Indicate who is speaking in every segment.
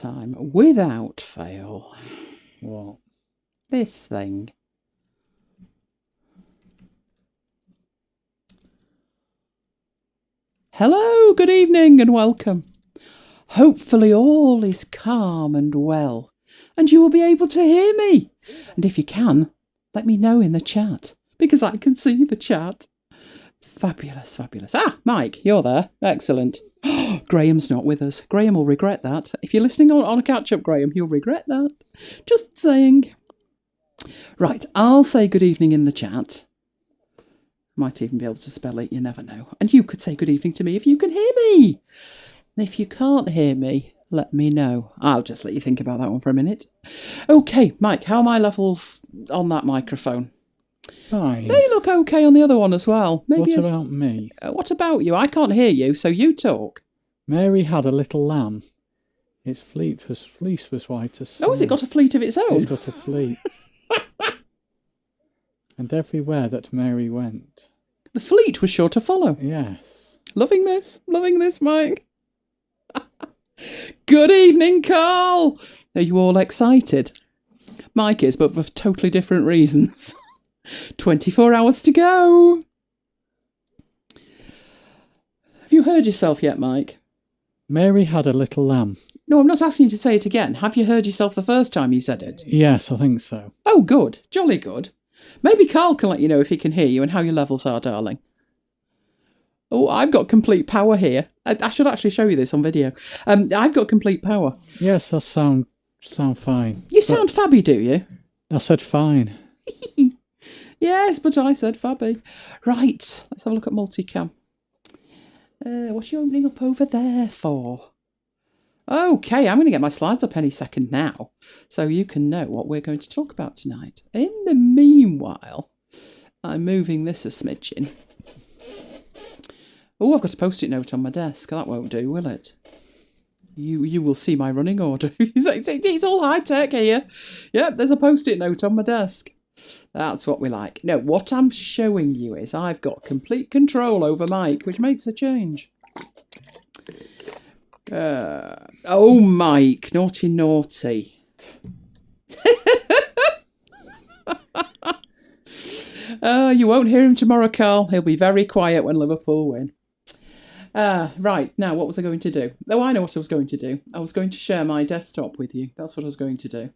Speaker 1: time without fail.
Speaker 2: What?
Speaker 1: This thing. Hello, good evening and welcome. Hopefully all is calm and well, and you will be able to hear me. And if you can, let me know in the chat, because I can see the chat. Fabulous, fabulous. Ah, Mike, you're there. Excellent. Graham's not with us. Graham will regret that. If you're listening on a catch-up, Graham, you'll regret that. Just saying. Right, I'll say good evening in the chat. Might even be able to spell it, you never know. And you could say good evening to me if you can hear me. And if you can't hear me, let me know. I'll just let you think about that one for a minute. Okay, Mike, how are my levels on that microphone?
Speaker 2: Fine.
Speaker 1: They look okay on the other one as well. Maybe
Speaker 2: what about me?
Speaker 1: What about you? I can't hear you, so you talk.
Speaker 2: Mary had a little lamb. Its fleece was white as snow.
Speaker 1: Oh, has it got a fleet of its own?
Speaker 2: It's got a fleet. And everywhere that Mary went.
Speaker 1: The fleet was sure to follow.
Speaker 2: Yes.
Speaker 1: Loving this, Mike. Good evening, Carl. Are you all excited? Mike is, but for totally different reasons. 24 hours to go. Have you heard yourself yet, Mike?
Speaker 2: Mary had a little lamb.
Speaker 1: No, I'm not asking you to say it again. Have you heard yourself the first time you said it?
Speaker 2: Yes, I think so.
Speaker 1: Oh, good. Jolly good. Maybe Carl can let you know if he can hear you and how your levels are, darling. Oh, I've got complete power here. I should actually show you this on video. I've got complete power.
Speaker 2: Yes, that sound fine.
Speaker 1: You sound fabby, do you?
Speaker 2: I said fine.
Speaker 1: Yes, but I said fabby. Right, let's have a look at multicam. What's you opening up over there for? Okay, I'm going to get my slides up any second now, so you can know what we're going to talk about tonight. In the meanwhile, I'm moving this a smidgen. Oh, I've got a post-it note on my desk. That won't do, will it? You will see my running order. It's all high-tech here. Yep, there's a post-it note on my desk. That's what we like. No, what I'm showing you is I've got complete control over Mike, which makes a change. Oh, Mike, naughty, naughty. You won't hear him tomorrow, Carl. He'll be very quiet when Liverpool win. Right, now what was I going to do? Oh, I know what I was going to do. I was going to share my desktop with you. That's what I was going to do.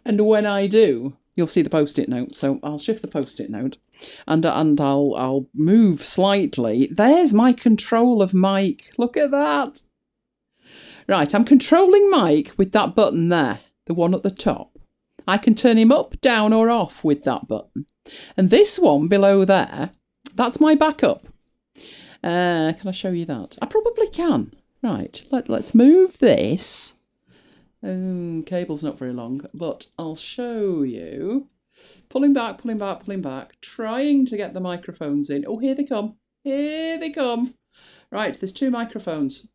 Speaker 1: And when I do, you'll see the post-it note. So I'll shift the post-it note and I'll move slightly. There's my control of Mike. Look at that. Right, I'm controlling Mike with that button there, the one at the top. I can turn him up, down or off with that button. And this one below there, that's my backup. Can I show you that? I probably can. Right, let's move this. Cable's not very long, but I'll show you. Pulling back, trying to get the microphones in. Oh, here they come. Here they come. Right, there's two microphones.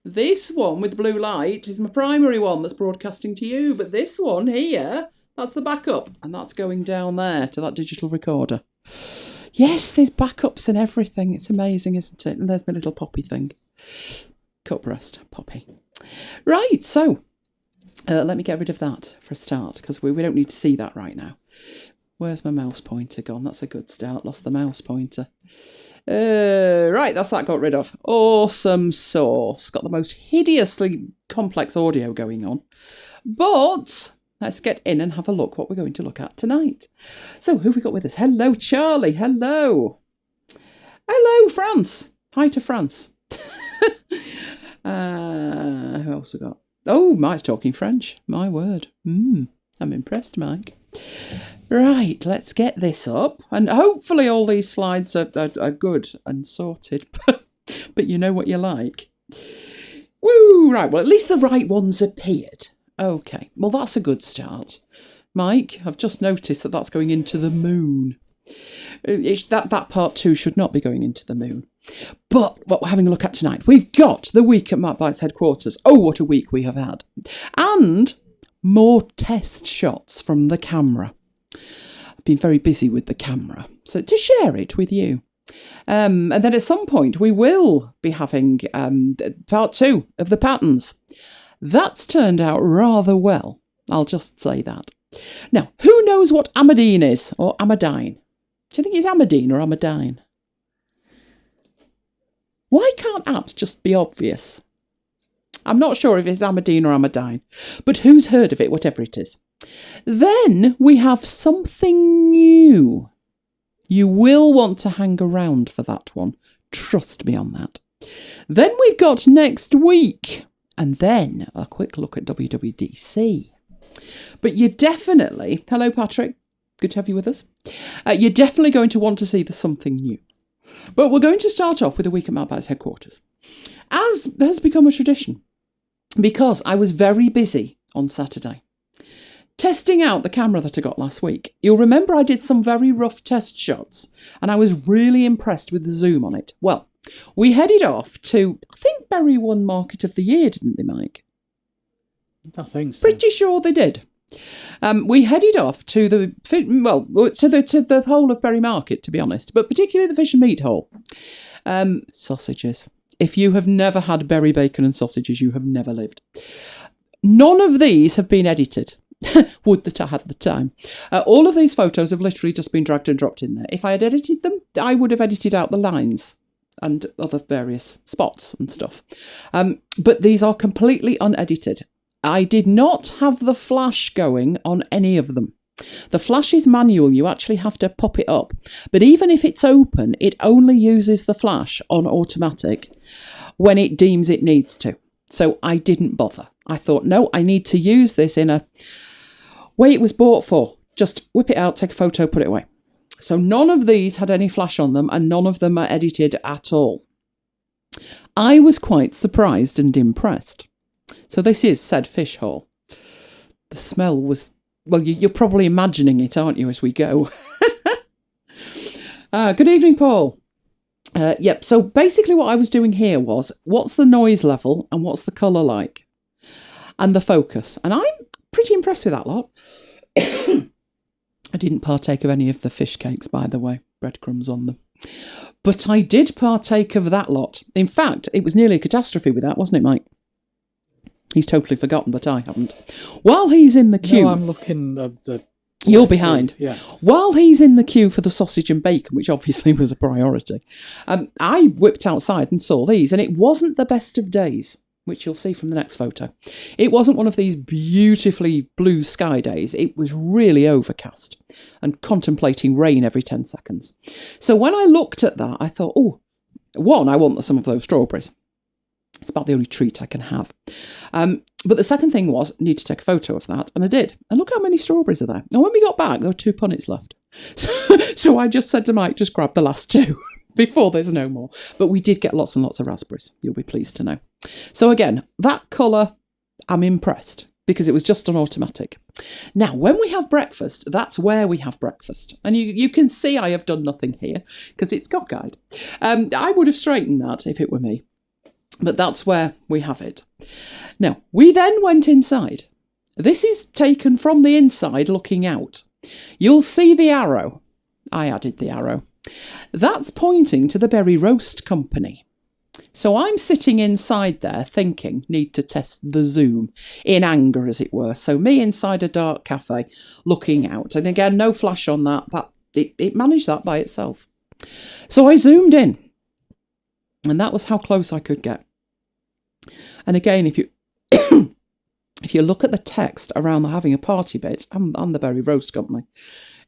Speaker 1: This one with the blue light is my primary one that's broadcasting to you, but this one here, that's the backup, and that's going down there to that digital recorder. Yes, there's backups and everything. It's amazing, isn't it? And there's my little Poppy thing. Cut breast, Poppy. Right, so let me get rid of that for a start, because we don't need to see that right now. Where's my mouse pointer gone? That's a good start. Lost the mouse pointer. Right, that's that got rid of. Awesome sauce. Got the most hideously complex audio going on. But let's get in and have a look what we're going to look at tonight. So who have we got with us? Hello, Charlie. Hello. Hello, France. Hi to France. Who else we got? Oh, Mike's talking French. My word. I'm impressed, Mike. Right, let's get this up. And hopefully all these slides are good and sorted. But you know what you like. Woo! Right, well, at least the right ones appeared. Okay, well, that's a good start. Mike, I've just noticed that that's going into the moon. That part 2 should not be going into the moon. But what we're having a look at tonight, we've got the week at MacBites headquarters. Oh, what a week we have had. And more test shots from the camera. I've been very busy with the camera, so to share it with you. And then at some point we will be having part 2 of the patterns. That's turned out rather well. I'll just say that. Now, who knows what Amadine is, or Amadine? Do you think it's Amadine or Amadine? Why can't apps just be obvious? I'm not sure if it's Amadine or Amadine, but who's heard of it, whatever it is. Then we have something new. You will want to hang around for that one. Trust me on that. Then we've got next week, and then a quick look at WWDC. But you're definitely, hello Patrick, good to have you with us. You're definitely going to want to see the something new. But we're going to start off with a week at MacBites headquarters, as has become a tradition, because I was very busy on Saturday testing out the camera that I got last week. You'll remember I did some very rough test shots, and I was really impressed with the zoom on it. Well, we headed off to, I think Bury won Market of the Year, didn't they, Mike?
Speaker 2: I think so.
Speaker 1: Pretty sure they did. We headed off to the the whole of Bury Market, to be honest, but particularly the fish and meat hall. Sausages. If you have never had Bury bacon and sausages, you have never lived. None of these have been edited. Would that I had the time. All of these photos have literally just been dragged and dropped in there. If I had edited them, I would have edited out the lines and other various spots and stuff. But these are completely unedited. I did not have the flash going on any of them. The flash is manual, you actually have to pop it up. But even if it's open, it only uses the flash on automatic when it deems it needs to. So I didn't bother. I thought, no, I need to use this in a way it was bought for. Just whip it out, take a photo, put it away. So none of these had any flash on them, and none of them are edited at all. I was quite surprised and impressed. So this is said fish hall. The smell was, well, you're probably imagining it, aren't you, as we go? Good evening, Paul. Yep, so basically what I was doing here was, what's the noise level and what's the colour like? And the focus. And I'm pretty impressed with that lot. I didn't partake of any of the fish cakes, by the way. Breadcrumbs on them. But I did partake of that lot. In fact, it was nearly a catastrophe with that, wasn't it, Mike? He's totally forgotten, but I haven't. While he's in the queue...
Speaker 2: No, I'm looking at the...
Speaker 1: You're behind.
Speaker 2: Yeah.
Speaker 1: While he's in the queue for the sausage and bacon, which obviously was a priority, I whipped outside and saw these, and it wasn't the best of days, which you'll see from the next photo. It wasn't one of these beautifully blue sky days. It was really overcast and contemplating rain every 10 seconds. So when I looked at that, I thought, oh, one, I want some of those strawberries. It's about the only treat I can have. But the second thing was, I need to take a photo of that, and I did. And look how many strawberries are there. And when we got back, there were 2 punnets left. So I just said to Mike, just grab the last 2 before there's no more. But we did get lots and lots of raspberries, you'll be pleased to know. So again, that colour, I'm impressed, because it was just on automatic. Now, when we have breakfast, that's where we have breakfast. And you can see I have done nothing here, because it's cockeyed. I would have straightened that if it were me. But that's where we have it. Now, we then went inside. This is taken from the inside looking out. You'll see the arrow. I added the arrow. That's pointing to the Berry Roast Company. So I'm sitting inside there thinking, need to test the zoom, in anger as it were. So me inside a dark cafe looking out. And again, no flash on that. It managed that by itself. So I zoomed in. And that was how close I could get. And again, if you if you look at the text around the having a party bit and the Berry Roast Company,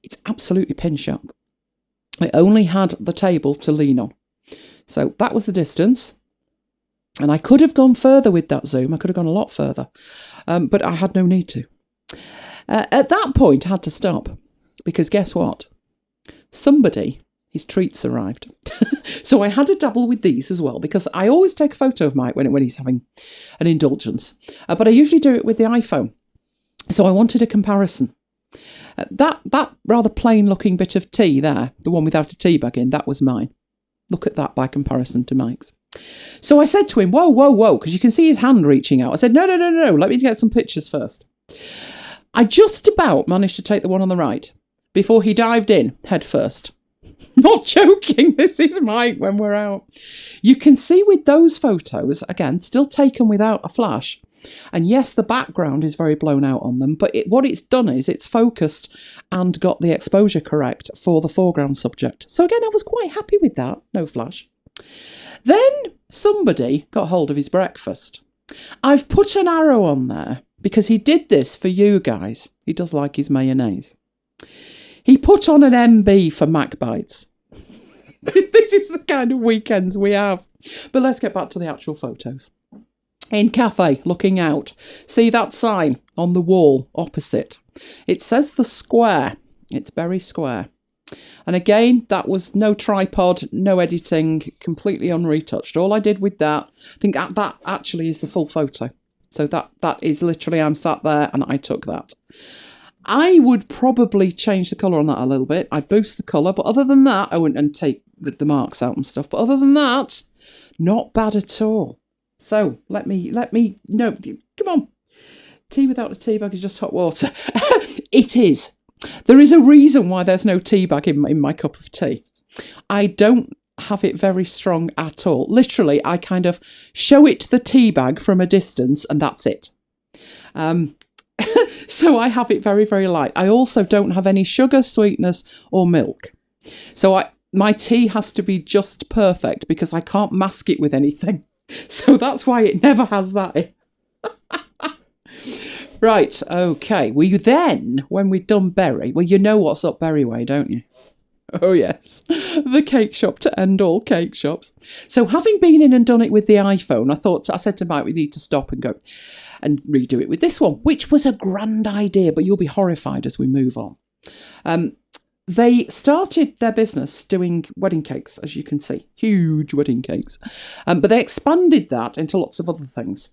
Speaker 1: it's absolutely pin sharp. I only had the table to lean on. So that was the distance. And I could have gone further with that zoom. I could have gone a lot further. But I had no need to. At that point, I had to stop. Because guess what? Somebody... his treats arrived. So I had to dabble with these as well, because I always take a photo of Mike when he's having an indulgence. But I usually do it with the iPhone. So I wanted a comparison. That rather plain looking bit of tea there, the one without a tea bag in, that was mine. Look at that by comparison to Mike's. So I said to him, whoa, because you can see his hand reaching out. I said, no, let me get some pictures first. I just about managed to take the one on the right before he dived in head first. Not joking, this is Mike when we're out. You can see with those photos, again, still taken without a flash, And yes, the background is very blown out on them, but what it's done is it's focused and got the exposure correct for the foreground subject. So again, I was quite happy with that, no flash. Then somebody got hold of his breakfast. I've put an arrow on there because he did this for you guys. He does like his mayonnaise. He put on an MB for MacBites. This is the kind of weekends we have. But let's get back to the actual photos. In cafe, looking out, see that sign on the wall opposite? It says The Square. It's very square. And again, that was no tripod, no editing, completely unretouched. All I did with that, I think that actually is the full photo. So that is literally, I'm sat there and I took that. I would probably change the colour on that a little bit. I'd boost the colour, but other than that, I wouldn't and take the marks out and stuff. But other than that, not bad at all. So let me no, come on. Tea without a tea bag is just hot water. It is. There is a reason why there's no tea bag in my cup of tea. I don't have it very strong at all. Literally, I kind of show it the tea bag from a distance and that's it. So I have it very, very light. I also don't have any sugar, sweetness or milk. So my tea has to be just perfect because I can't mask it with anything. So that's why it never has that in. Right, okay. We then, when we've done Berry, well, you know what's up Berry Way, don't you? Oh, yes. The cake shop to end all cake shops. So having been in and done it with the iPhone, I said to Mike, we need to stop and go and redo it with this one, which was a grand idea, but you'll be horrified as we move on. They started their business doing wedding cakes, as you can see, huge wedding cakes. But they expanded that into lots of other things.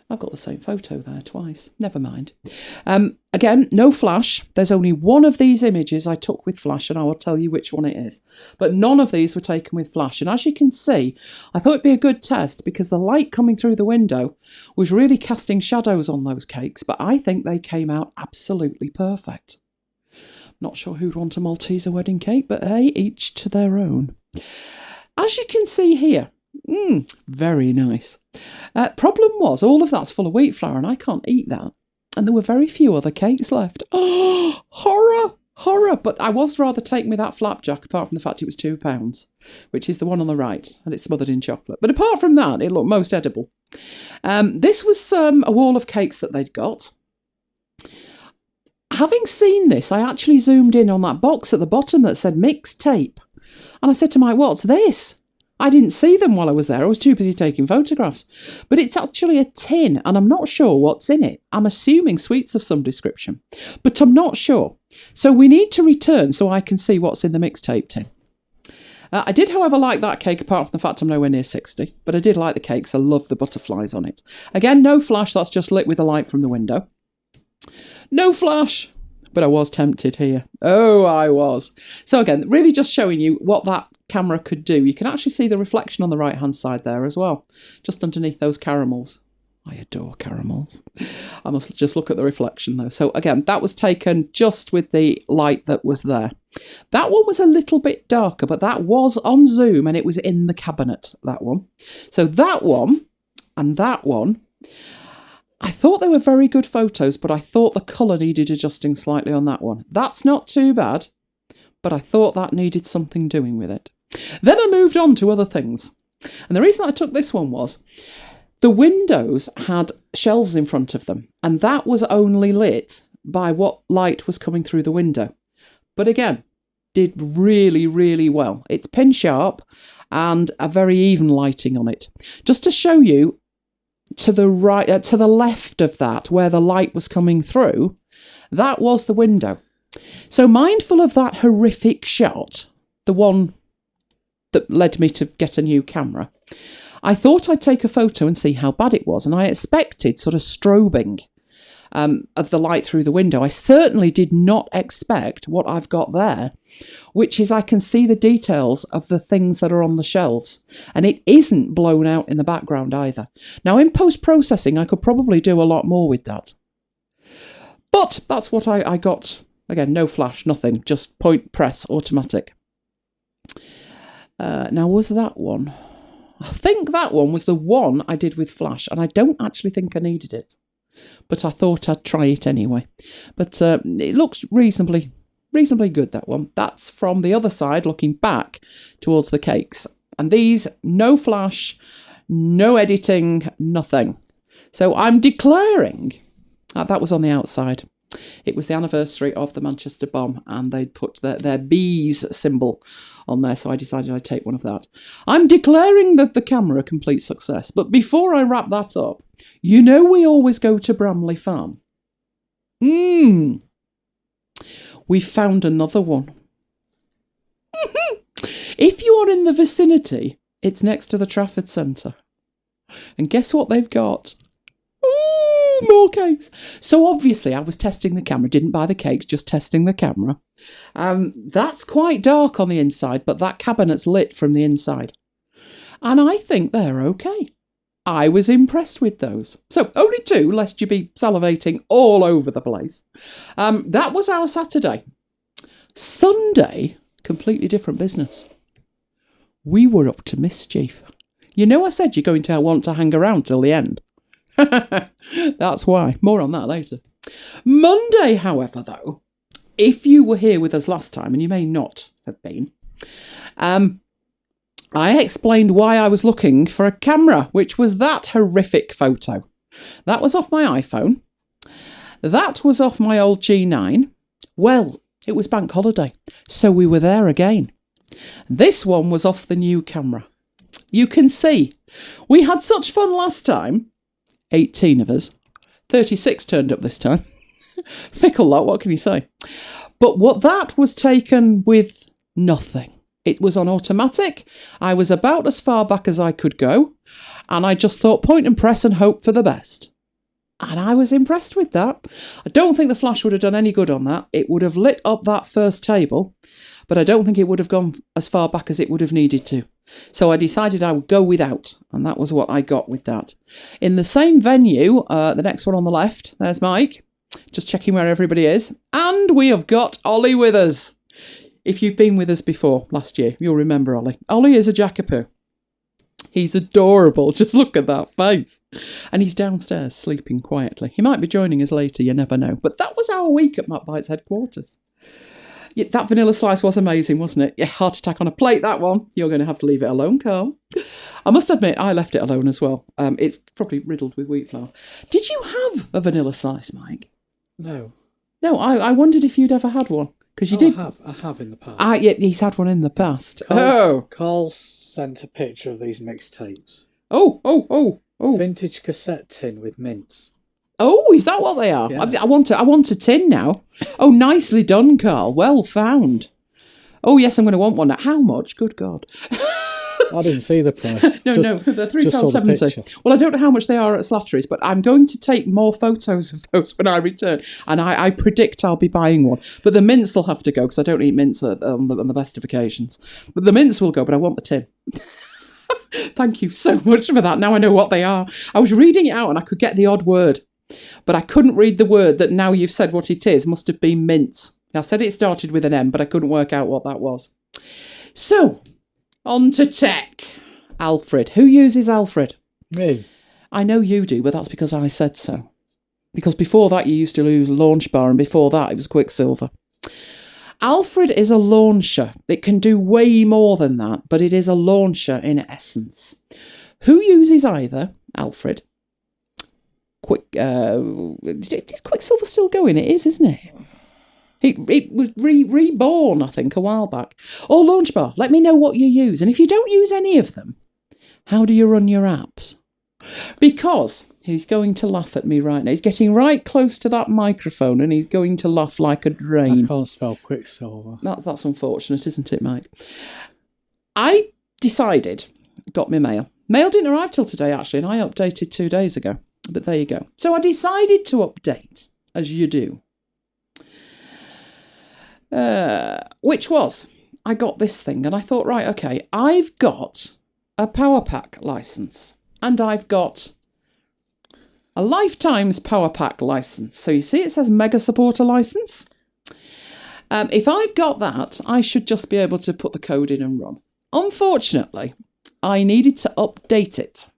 Speaker 1: I've got the same photo there twice. Never mind. Again, no flash. There's only one of these images I took with flash, and I will tell you which one it is. But none of these were taken with flash. And as you can see, I thought it'd be a good test because the light coming through the window was really casting shadows on those cakes. But I think they came out absolutely perfect. Not sure who'd want a Malteser wedding cake, but hey, each to their own. As you can see here, very nice. Problem was, all of that's full of wheat flour and I can't eat that. And there were very few other cakes left. Oh, horror, horror. But I was rather taken with that flapjack, apart from the fact it was £2, which is the one on the right, and it's smothered in chocolate. But apart from that, it looked most edible. This was a wall of cakes that they'd got. Having seen this, I actually zoomed in on that box at the bottom that said mixtape. And I said to Mike, what's this? I didn't see them while I was there. I was too busy taking photographs. But it's actually a tin, and I'm not sure what's in it. I'm assuming sweets of some description, but I'm not sure. So we need to return so I can see what's in the mixtape tin. I did, however, like that cake, apart from the fact I'm nowhere near 60. But I did like the cakes. I love the butterflies on it. Again, no flash. That's just lit with the light from the window. No flash. But I was tempted here. Oh, I was. So again, really just showing you what that camera could do. You can actually see the reflection on the right hand side there as well, just underneath those caramels. I adore caramels. I must just look at the reflection though. So again, that was taken just with the light that was there. That one was a little bit darker, but that was on zoom and it was in the cabinet, that one. So that one and that one, I thought they were very good photos, but I thought the colour needed adjusting slightly on that one. That's not too bad, but I thought that needed something doing with it. Then I moved on to other things. And the reason I took this one was the windows had shelves in front of them, and that was only lit by what light was coming through the window. But again, did really, really well. It's pin sharp and a very even lighting on it. Just to show you, to the right, to the left of that, where the light was coming through, that was the window. So mindful of that horrific shot, the one that led me to get a new camera, I thought I'd take a photo and see how bad it was. And I expected sort of strobing of the light through the window. I certainly did not expect what I've got there, which is I can see the details of the things that are on the shelves. And it isn't blown out in the background either. Now, in post-processing, I could probably do a lot more with that. But that's what I got. Again, no flash, nothing, just point, press, automatic. Now, was that one? I think that one was the one I did with flash, and I don't actually think I needed it. But I thought I'd try it anyway. But it looks reasonably good, that one. That's from the other side, looking back towards the cakes. And these, no flash, no editing, nothing. So I'm declaring, that was on the outside. It was the anniversary of the Manchester bomb, and they'd put their bees symbol on there, so I decided I'd take one of that. I'm declaring that the camera a complete success. But before I wrap that up, you know we always go to Bramley Farm. We found another one. If you are in the vicinity, it's next to the Trafford Centre. And guess what they've got? Ooh, more cakes. So obviously I was testing the camera, didn't buy the cakes, just testing the camera. That's quite dark on the inside, but that cabinet's lit from the inside. And I think they're okay. I was impressed with those. So only two, lest you be salivating all over the place. That was our Saturday. Sunday, completely different business. We were up to mischief. You know I said you're going to want to hang around till the end. That's why. More on that later. Monday, however, though, if you were here with us last time, and you may not have been, I explained why I was looking for a camera, which was that horrific photo. That was off my iPhone. That was off my old G9. Well, it was bank holiday, so we were there again. This one was off the new camera. You can see, we had such fun last time. 18 of us. 36 turned up this time. Fickle lot, what can you say? But what that was taken with nothing. It was on automatic. I was about as far back as I could go. And I just thought point and press and hope for the best. And I was impressed with that. I don't think the flash would have done any good on that. It would have lit up that first table. But I don't think it would have gone as far back as it would have needed to. So I decided I would go without, and that was what I got with that. In the same venue, the next one on the left, there's Mike, just checking where everybody is. And we have got Ollie with us. If you've been with us before last year, you'll remember Ollie. Ollie is a jackapoo. He's adorable. Just look at that face. And he's downstairs sleeping quietly. He might be joining us later, you never know. But that was our week at MacBites headquarters. Yeah, that vanilla slice was amazing, wasn't it? Yeah, heart attack on a plate, that one. You're going to have to leave it alone, Carl. I must admit, I left it alone as well. It's probably riddled with wheat flour. Did you have a vanilla slice, Mike?
Speaker 2: No.
Speaker 1: No, I wondered if you'd ever had one. Because you did.
Speaker 2: I have in the past.
Speaker 1: Yeah, he's had one in the past.
Speaker 2: Carl sent a picture of these mixtapes.
Speaker 1: Oh.
Speaker 2: Vintage cassette tin with mints.
Speaker 1: Oh, is that what they are?
Speaker 2: Yeah.
Speaker 1: I want a tin now. Oh, nicely done, Carl. Well found. Oh, yes, I'm going to want one now. How much? Good God.
Speaker 2: I didn't see the price.
Speaker 1: No, they're £3.70. Well, I don't know how much they are at Slattery's, but I'm going to take more photos of those when I return, and I predict I'll be buying one. But the mints will have to go, because I don't eat mints on the best of occasions. But the mints will go, but I want the tin. Thank you so much for that. Now I know what they are. I was reading it out, and I could get the odd word. But I couldn't read the word that now you've said what it is. Must have been mints. I said it started with an M, but I couldn't work out what that was. So, on to tech. Alfred. Who uses Alfred?
Speaker 2: Me.
Speaker 1: I know you do, but that's because I said so. Because before that you used to use Launch Bar, and before that it was Quicksilver. Alfred is a launcher. It can do way more than that, but it is a launcher in essence. Who uses either Alfred? Is Quicksilver still going? It is, isn't it? It was reborn, I think, a while back. Or Launch Bar. Let me know what you use. And if you don't use any of them, how do you run your apps? Because he's going to laugh at me right now. He's getting right close to that microphone and he's going to laugh like a drain.
Speaker 2: I can't spell Quicksilver.
Speaker 1: That's unfortunate, isn't it, Mike? I decided, got my mail. Mail didn't arrive till today, actually, and I updated 2 days ago. But there you go. So I decided to update, as you do. Which was, I got this thing and I thought, right, okay, I've got a Power Pack license and I've got a Lifetime's Power Pack license. So you see it says Mega Supporter license. If I've got that, I should just be able to put the code in and run. Unfortunately, I needed to update it.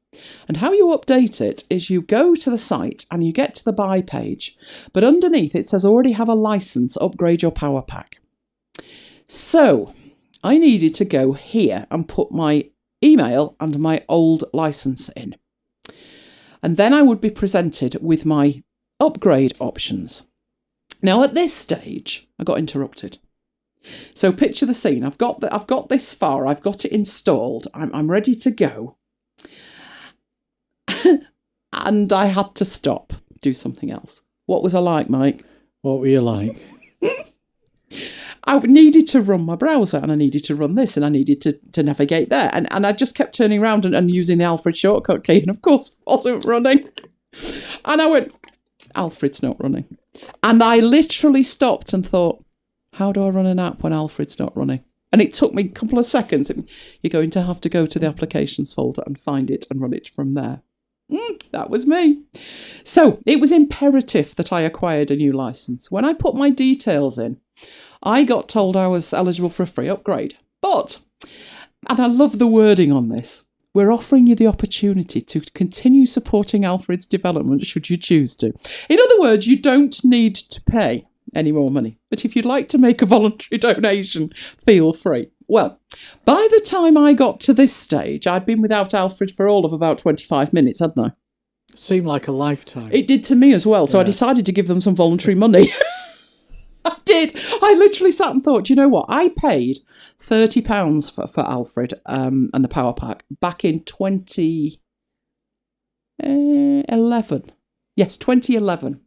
Speaker 1: And how you update it is you go to the site and you get to the buy page, but underneath it says already have a license, upgrade your power pack. So I needed to go here and put my email and my old license in. And then I would be presented with my upgrade options. Now at this stage, I got interrupted. So picture the scene. I've got this far. I've got it installed. I'm ready to go. And I had to stop, do something else. What was I like, Mike?
Speaker 2: What were you like?
Speaker 1: I needed to run my browser, and I needed to run this, and I needed to navigate there. And I just kept turning around and using the Alfred shortcut key, and of course it wasn't running. And I went, Alfred's not running. And I literally stopped and thought, how do I run an app when Alfred's not running? And it took me a couple of seconds. You're going to have to go to the applications folder and find it and run it from there. That was me. So it was imperative that I acquired a new license. When I put my details in, I got told I was eligible for a free upgrade. But, and I love the wording on this, we're offering you the opportunity to continue supporting Alfred's development should you choose to. In other words, you don't need to pay any more money. But if you'd like to make a voluntary donation, feel free. Well, by the time I got to this stage, I'd been without Alfred for all of about 25 minutes, hadn't I?
Speaker 2: Seemed like a lifetime.
Speaker 1: It did to me as well, so I decided to give them some voluntary money. I did. I literally sat and thought, you know what? I paid £30 for Alfred and the power pack back in 2011. Yes, 2011.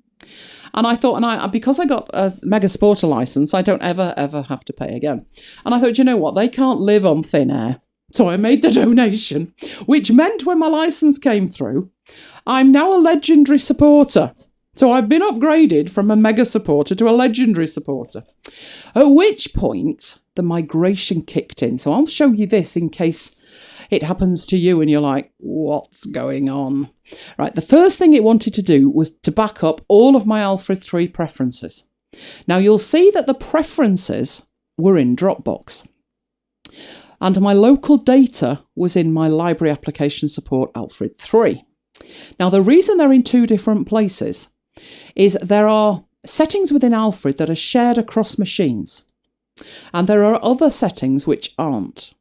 Speaker 1: And I thought, because I got a Mega Supporter license, I don't ever have to pay again. And I thought, you know what? They can't live on thin air. So I made the donation, which meant when my license came through, I'm now a legendary supporter. So I've been upgraded from a Mega Supporter to a legendary supporter. At which point, the migration kicked in. So I'll show you this in case it happens to you and you're like, what's going on? Right, the first thing it wanted to do was to back up all of my Alfred 3 preferences. Now you'll see that the preferences were in Dropbox. And my local data was in my library application support Alfred 3. Now the reason they're in two different places is there are settings within Alfred that are shared across machines. And there are other settings which aren't.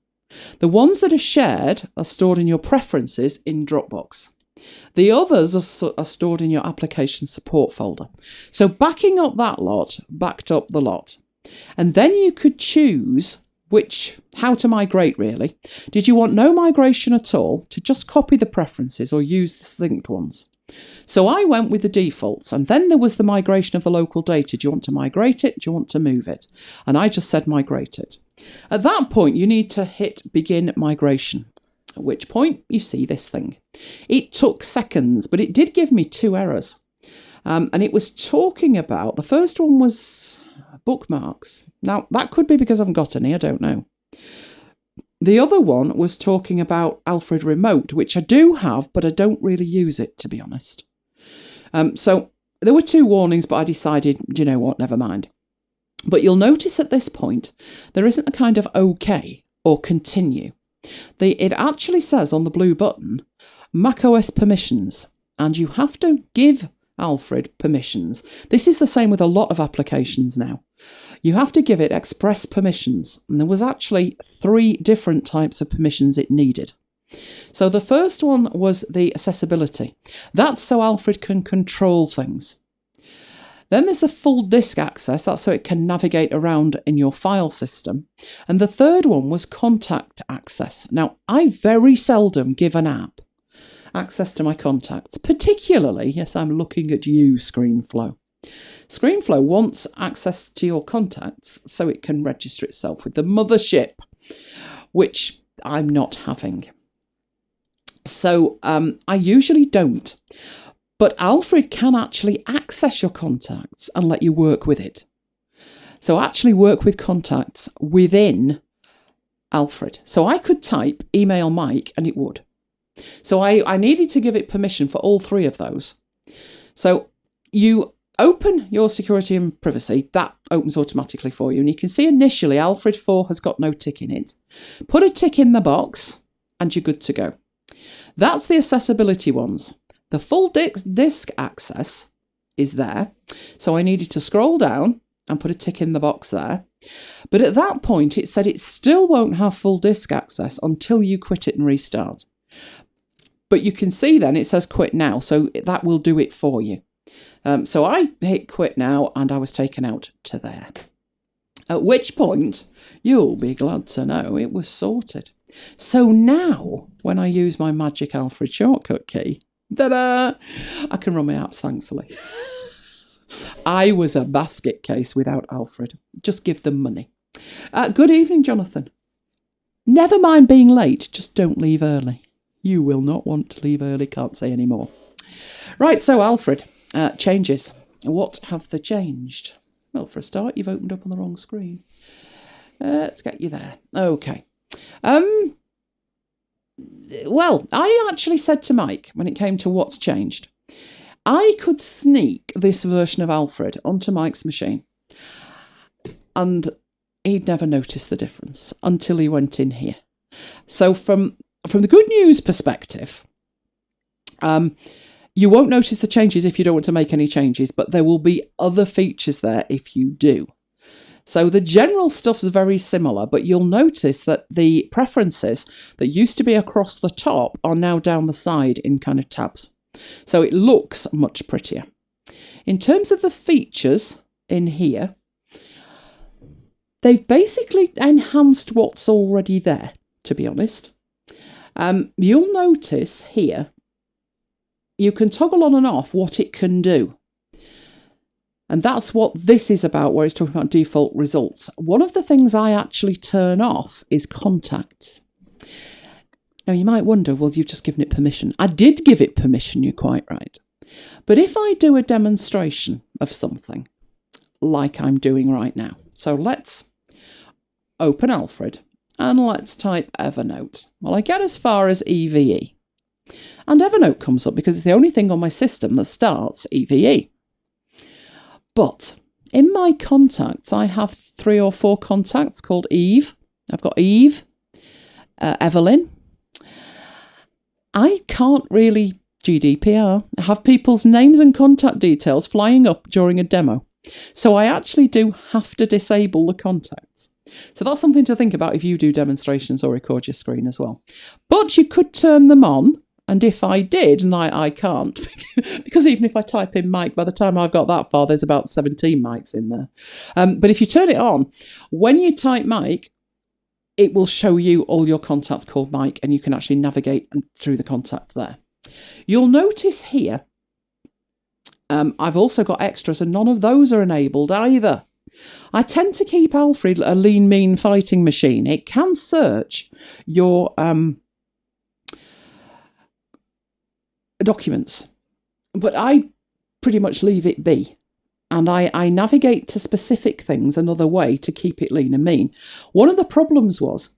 Speaker 1: The ones that are shared are stored in your preferences in Dropbox. The others are stored in your application support folder. So backing up that lot backed up the lot. And then you could choose how to migrate really. Did you want no migration at all, to just copy the preferences or use the synced ones? So I went with the defaults, and then there was the migration of the local data. Do you want to migrate it? Do you want to move it? And I just said migrate it. At that point, you need to hit begin migration, at which point you see this thing. It took seconds, but it did give me 2 errors. And it was talking about, the first one was bookmarks. Now, that could be because I haven't got any, I don't know. The other one was talking about Alfred Remote, which I do have, but I don't really use it, to be honest. So there were 2 warnings, but I decided, you know what, never mind. But you'll notice at this point, there isn't a kind of OK or continue. It actually says on the blue button, macOS permissions, and you have to give Alfred permissions. This is the same with a lot of applications now. You have to give it express permissions, and there was actually 3 different types of permissions it needed. So the first one was the accessibility. That's so Alfred can control things. Then there's the full disk access, that's so it can navigate around in your file system. And the third one was contact access. Now, I very seldom give an app access to my contacts, particularly, yes, I'm looking at you, ScreenFlow. ScreenFlow wants access to your contacts so it can register itself with the mothership, which I'm not having. So I usually don't. But Alfred can actually access your contacts and let you work with it. So actually work with contacts within Alfred. So I could type email Mike and it would. So I needed to give it permission for all 3 of those. So you open your security and privacy, that opens automatically for you. And you can see initially Alfred 4 has got no tick in it. Put a tick in the box and you're good to go. That's the accessibility ones. The full disk access is there. So I needed to scroll down and put a tick in the box there. But at that point, it said it still won't have full disk access until you quit it and restart. But you can see then it says quit now, so that will do it for you. So I hit quit now and I was taken out to there. At which point, you'll be glad to know it was sorted. So now, when I use my magic Alfred shortcut key, ta-da, I can run my apps, thankfully. I was a basket case without Alfred. Just give them money. Good evening, Jonathan. Never mind being late, just don't leave early. You will not want to leave early, can't say any more. Right, so Alfred, changes. What have they changed? Well, for a start, you've opened up on the wrong screen. Let's get you there. Okay. Well, I actually said to Mike, when it came to what's changed, I could sneak this version of Alfred onto Mike's machine, and he'd never notice the difference until he went in here. So from the good news perspective, you won't notice the changes if you don't want to make any changes, but there will be other features there if you do. So the general stuff's very similar, but you'll notice that the preferences that used to be across the top are now down the side in kind of tabs. So it looks much prettier. In terms of the features in here, they've basically enhanced what's already there, to be honest. You'll notice here, you can toggle on and off what it can do. And that's what this is about, where it's talking about default results. One of the things I actually turn off is contacts. Now, you might wonder, well, you've just given it permission. I did give it permission, you're quite right. But if I do a demonstration of something, like I'm doing right now. So let's open Alfred, and let's type Evernote. Well, I get as far as EVE. And Evernote comes up because it's the only thing on my system that starts EVE. But in my contacts, I have 3 or 4 contacts called Eve. I've got Eve, Evelyn. I can't really, GDPR, have people's names and contact details flying up during a demo. So I actually do have to disable the contacts. So that's something to think about if you do demonstrations or record your screen as well. But you could turn them on. And if I did, and I can't, because even if I type in Mike, by the time I've got that far, there's about 17 mics in there. But if you turn it on, when you type Mike, it will show you all your contacts called Mike, and you can actually navigate through the contact there. You'll notice here, I've also got extras, and none of those are enabled either. I tend to keep Alfred a lean, mean fighting machine. It can search your documents, but I pretty much leave it be, and I navigate to specific things another way to keep it lean and mean. One of the problems was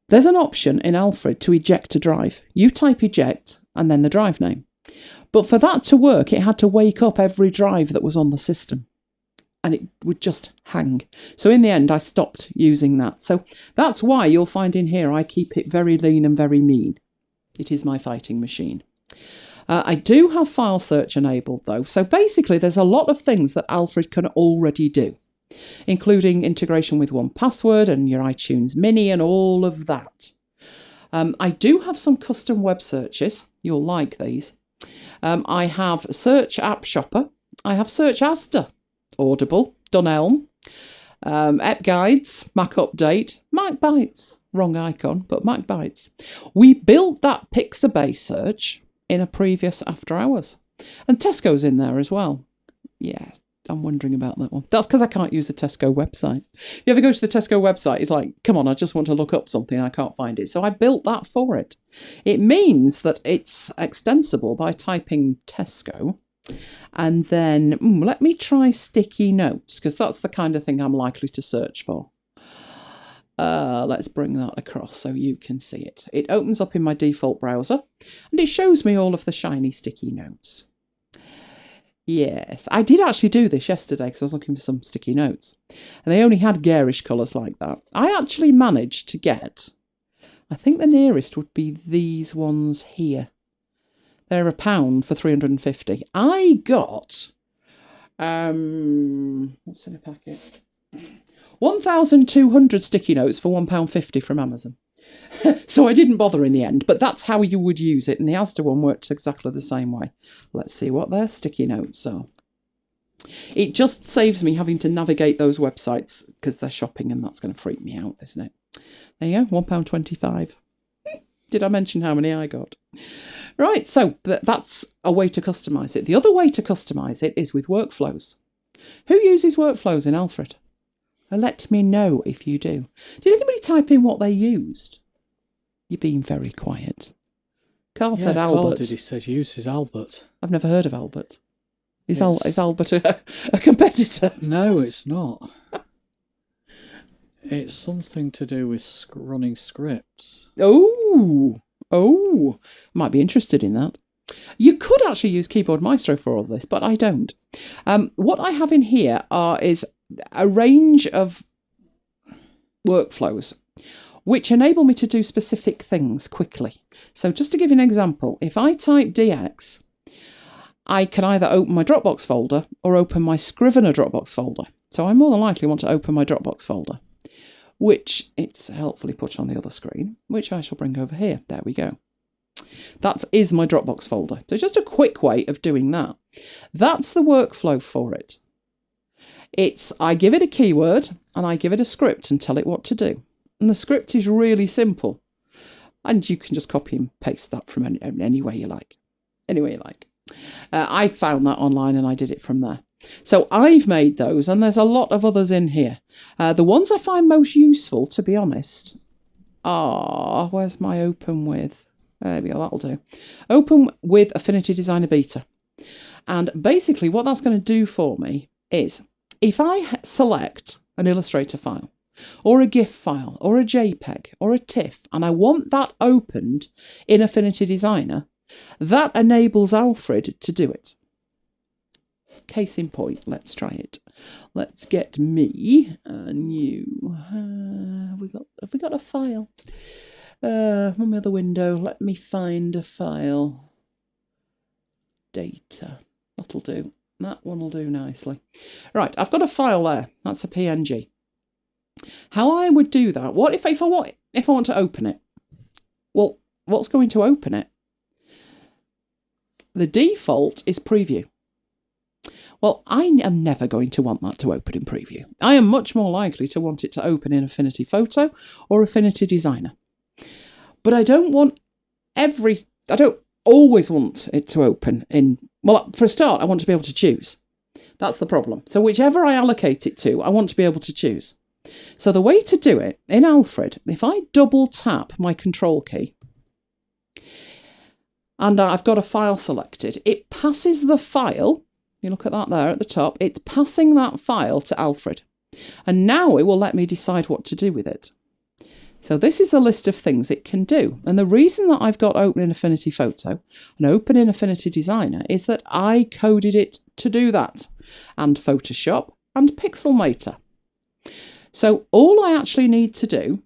Speaker 1: there's an option in Alfred to eject a drive. You type eject and then the drive name, but for that to work it had to wake up every drive that was on the system, and it would just hang. So in the end I stopped using that. So that's why you'll find in here I keep it very lean and very mean. It is my fighting machine. I do have file search enabled though, so basically there's a lot of things that Alfred can already do, including integration with 1Password and your iTunes Mini and all of that. I do have some custom web searches, you'll like these. I have Search App Shopper, I have Search Asda, Audible, Dunelm, App Guides, Mac Update, MacBites, wrong icon, but MacBites. We built that Pixabay search in a previous After Hours. And Tesco's in there as well. Yeah, I'm wondering about that one. That's because I can't use the Tesco website. If you ever go to the Tesco website, it's like, come on, I just want to look up something, I can't find it. So I built that for it. It means that it's extensible by typing Tesco. And then, let me try sticky notes, because that's the kind of thing I'm likely to search for. Let's bring that across so you can see it. It opens up in my default browser and it shows me all of the shiny sticky notes. Yes, I did actually do this yesterday because I was looking for some sticky notes and they only had garish colours like that. I actually managed to get I think the nearest would be these ones here. They're £1 for 350. I got, what's in a packet? 1,200 sticky notes for £1.50 from Amazon. So I didn't bother in the end, but that's how you would use it. And the Asda one works exactly the same way. Let's see what their sticky notes are. It just saves me having to navigate those websites because they're shopping, and that's going to freak me out, isn't it? There you go, £1.25. Did I mention how many I got? Right, so that's a way to customise it. The other way to customise it is with workflows. Who uses workflows in Alfred? Let me know if you do. Did anybody type in what they used? You're being very quiet. Carl said Albert.
Speaker 2: Carl did. He said uses Albert.
Speaker 1: I've never heard of Albert. Is Albert a competitor?
Speaker 2: No, it's not. It's something to do with running scripts.
Speaker 1: Oh, might be interested in that. You could actually use Keyboard Maestro for all this, but I don't. What I have in here is a range of workflows which enable me to do specific things quickly. So just to give you an example, if I type DX, I can either open my Dropbox folder or open my Scrivener Dropbox folder. So I more than likely want to open my Dropbox folder, which it's helpfully put on the other screen, which I shall bring over here. There we go. That is my Dropbox folder. So just a quick way of doing that. That's the workflow for it. I give it a keyword and I give it a script and tell it what to do. And the script is really simple. And you can just copy and paste that from any way you like. Anywhere you like. I found that online and I did it from there. So I've made those, and there's a lot of others in here. The ones I find most useful, to be honest, are... Where's my Open With? There we go, that'll do. Open With Affinity Designer Beta. And basically what that's going to do for me is, if I select an Illustrator file, or a GIF file, or a JPEG, or a TIFF, and I want that opened in Affinity Designer, that enables Alfred to do it. Case in point, let's try it. Let's get me a new... have we got a file? On the other window, let me find a file. Data. That'll do. That one will do nicely. Right, I've got a file there. That's a PNG. How I would do that? What if I want to open it? Well, what's going to open it? The default is Preview. Well, I am never going to want that to open in Preview. I am much more likely to want it to open in Affinity Photo or Affinity Designer. But I don't always want it to open in... Well, for a start, I want to be able to choose. That's the problem. So whichever I allocate it to, I want to be able to choose. So the way to do it, in Alfred, if I double tap my Control key, and I've got a file selected, it passes the file, you look at that there at the top, it's passing that file to Alfred. And now it will let me decide what to do with it. So this is the list of things it can do. And the reason that I've got Open in Affinity Photo and Open in Affinity Designer is that I coded it to do that, and Photoshop and Pixelmator. So all I actually need to do,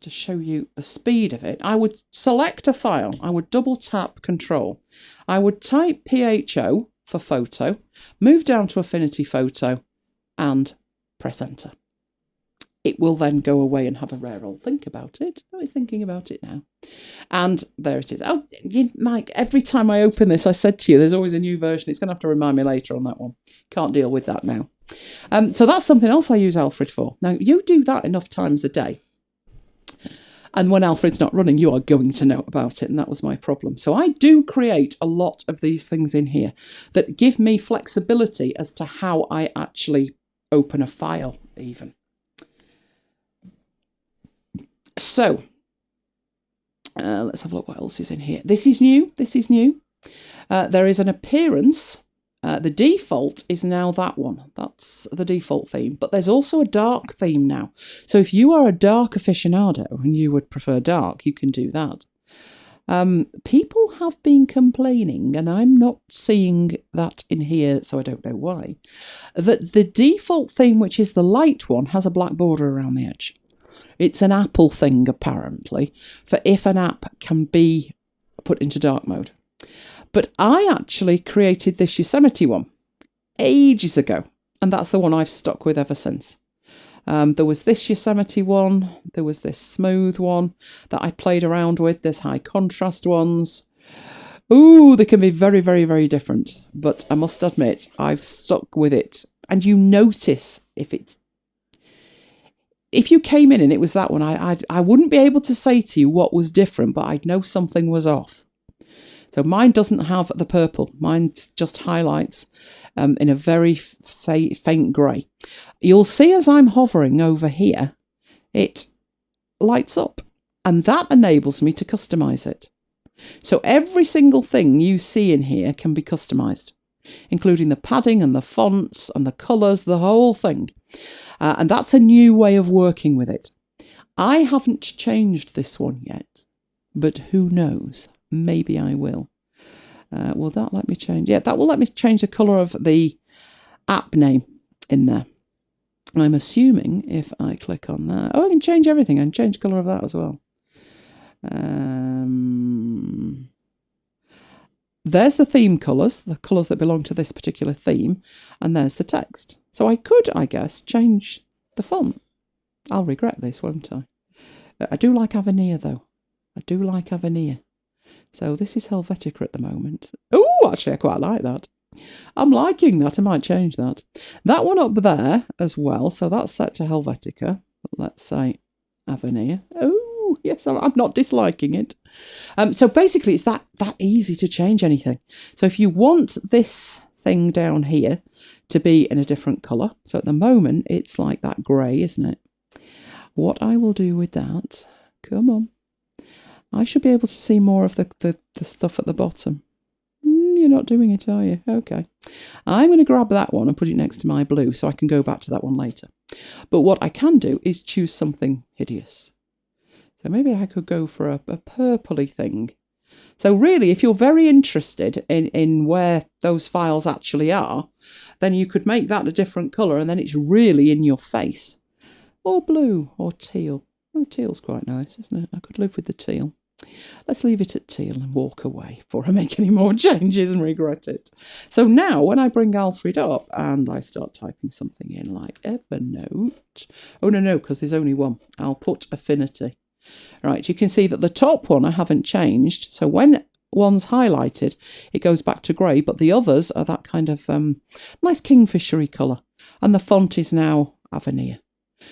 Speaker 1: to show you the speed of it, I would select a file, I would double tap Control, I would type PHO for photo, move down to Affinity Photo and press Enter. It will then go away and have a rare old think about it. Oh, it's thinking about it now. And there it is. Oh, Mike, every time I open this, I said to you, there's always a new version. It's going to have to remind me later on that one. Can't deal with that now. So that's something else I use Alfred for. Now, you do that enough times a day, and when Alfred's not running, you are going to know about it, and that was my problem. So I do create a lot of these things in here that give me flexibility as to how I actually open a file, even. So, let's have a look what else is in here. This is new. This is new. There is an appearance. The default is now that one. That's the default theme. But there's also a dark theme now. So if you are a dark aficionado and you would prefer dark, you can do that. People have been complaining, and I'm not seeing that in here, so I don't know why, that the default theme, which is the light one, has a black border around the edge. It's an Apple thing, apparently, for if an app can be put into dark mode. But I actually created this Yosemite one ages ago, and that's the one I've stuck with ever since. There was this Yosemite one, there was this smooth one that I played around with, there's high contrast ones. Ooh, they can be very, very, very different. But I must admit, I've stuck with it. And you notice if you came in and it was that one, I wouldn't be able to say to you what was different, but I'd know something was off. So mine doesn't have the purple. Mine just highlights in a very faint grey. You'll see as I'm hovering over here, it lights up. And that enables me to customise it. So every single thing you see in here can be customised, including the padding and the fonts and the colours, the whole thing. And that's a new way of working with it. I haven't changed this one yet, but who knows? Maybe I will. Will that let me change? Yeah, that will let me change the colour of the app name in there. I'm assuming if I click on that, I can change everything. I can change the colour of that as well. There's the theme colours, the colours that belong to this particular theme, and there's the text. So I could, I guess, change the font. I'll regret this, won't I? I do like Avenir, though. I do like Avenir. So this is Helvetica at the moment. Oh, actually, I quite like that. I'm liking that. I might change that. That one up there as well. So that's set to Helvetica. Let's say Avenir. Oh. Yes, I'm not disliking it. So basically, it's that easy to change anything. So if you want this thing down here to be in a different colour, so at the moment, it's like that grey, isn't it? What I will do with that, come on, I should be able to see more of the stuff at the bottom. You're not doing it, are you? Okay. I'm going to grab that one and put it next to my blue so I can go back to that one later. But what I can do is choose something hideous. So maybe I could go for a purpley thing. So really, if you're very interested in where those files actually are, then you could make that a different colour and then it's really in your face. Or blue or teal. Well, the teal's quite nice, isn't it? I could live with the teal. Let's leave it at teal and walk away before I make any more changes and regret it. So now when I bring Alfred up and I start typing something in like Evernote. Oh, no, because there's only one. I'll put Affinity. Right, you can see that the top one I haven't changed. So when one's highlighted, it goes back to grey, but the others are that kind of nice kingfishery colour. And the font is now Avenir.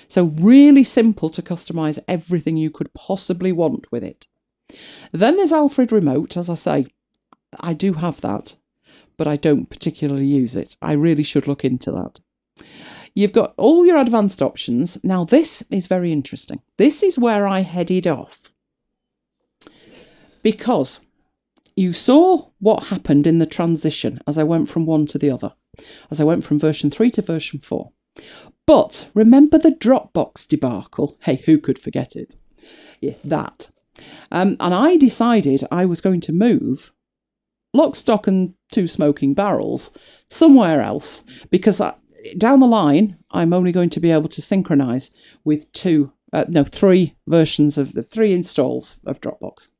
Speaker 1: So really simple to customise everything you could possibly want with it. Then there's Alfred Remote. As I say, I do have that, but I don't particularly use it. I really should look into that. You've got all your advanced options. Now, this is very interesting. This is where I headed off. Because you saw what happened in the transition as I went from one to the other. As I went from version 3 to version 4. But remember the Dropbox debacle? Hey, who could forget it? Yeah, that. And I decided I was going to move lock, stock and two smoking barrels somewhere else. Because down the line, I'm only going to be able to synchronise with three versions of the 3 installs of Dropbox.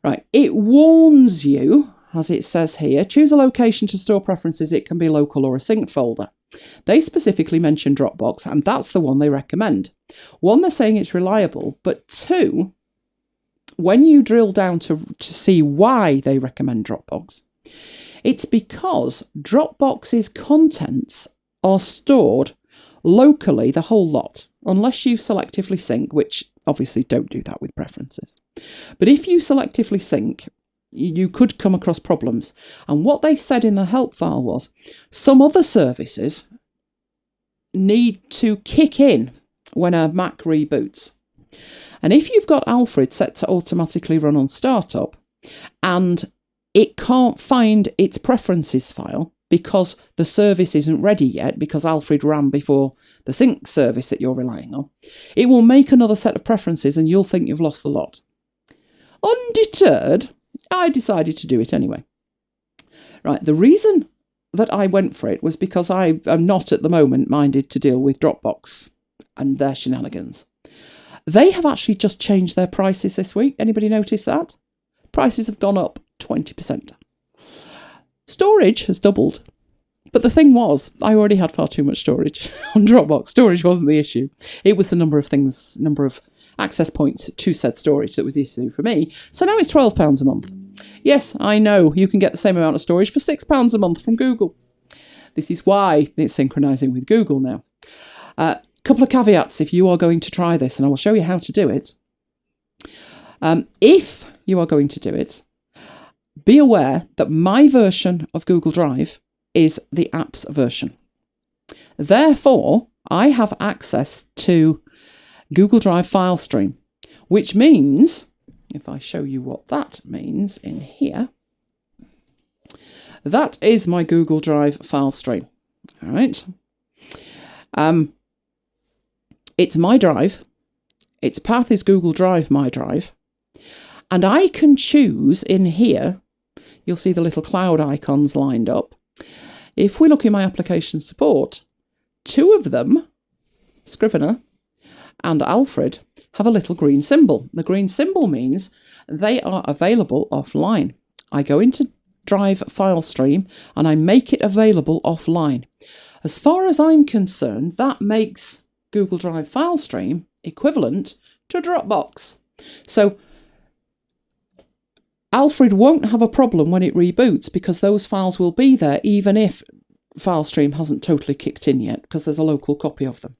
Speaker 1: Right, it warns you, as it says here, choose a location to store preferences. It can be local or a synced folder. They specifically mention Dropbox, and that's the one they recommend. 1, they're saying it's reliable, but 2, when you drill down to see why they recommend Dropbox, it's because Dropbox's contents are stored locally, the whole lot, unless you selectively sync, which obviously don't do that with preferences. But if you selectively sync, you could come across problems. And what they said in the help file was some other services need to kick in when a Mac reboots. And if you've got Alfred set to automatically run on startup and it can't find its preferences file because the service isn't ready yet, because Alfred ran before the sync service that you're relying on, it will make another set of preferences and you'll think you've lost the lot. Undeterred, I decided to do it anyway. Right, the reason that I went for it was because I am not at the moment minded to deal with Dropbox and their shenanigans. They have actually just changed their prices this week. Anybody notice that? Prices have gone up 20%. Storage has doubled. But the thing was, I already had far too much storage on Dropbox. Storage wasn't the issue. It was the number of access points to said storage that was the issue for me. So now it's £12 a month. Yes, I know you can get the same amount of storage for £6 a month from Google. This is why it's synchronizing with Google now. Couple of caveats if you are going to try this, and I will show you how to do it. If you are going to do it, be aware that my version of Google Drive is the apps version. Therefore, I have access to Google Drive file stream, which means, if I show you what that means in here, that is my Google Drive file stream. All right. It's my drive. Its path is Google Drive, my drive. And I can choose in here, you'll see the little cloud icons lined up. If we look in my application support, two of them, Scrivener and Alfred, have a little green symbol. The green symbol means they are available offline. I go into Drive file stream and I make it available offline. As far as I'm concerned, that makes Google Drive file stream equivalent to Dropbox. So Alfred won't have a problem when it reboots because those files will be there even if file stream hasn't totally kicked in yet because there's a local copy of them.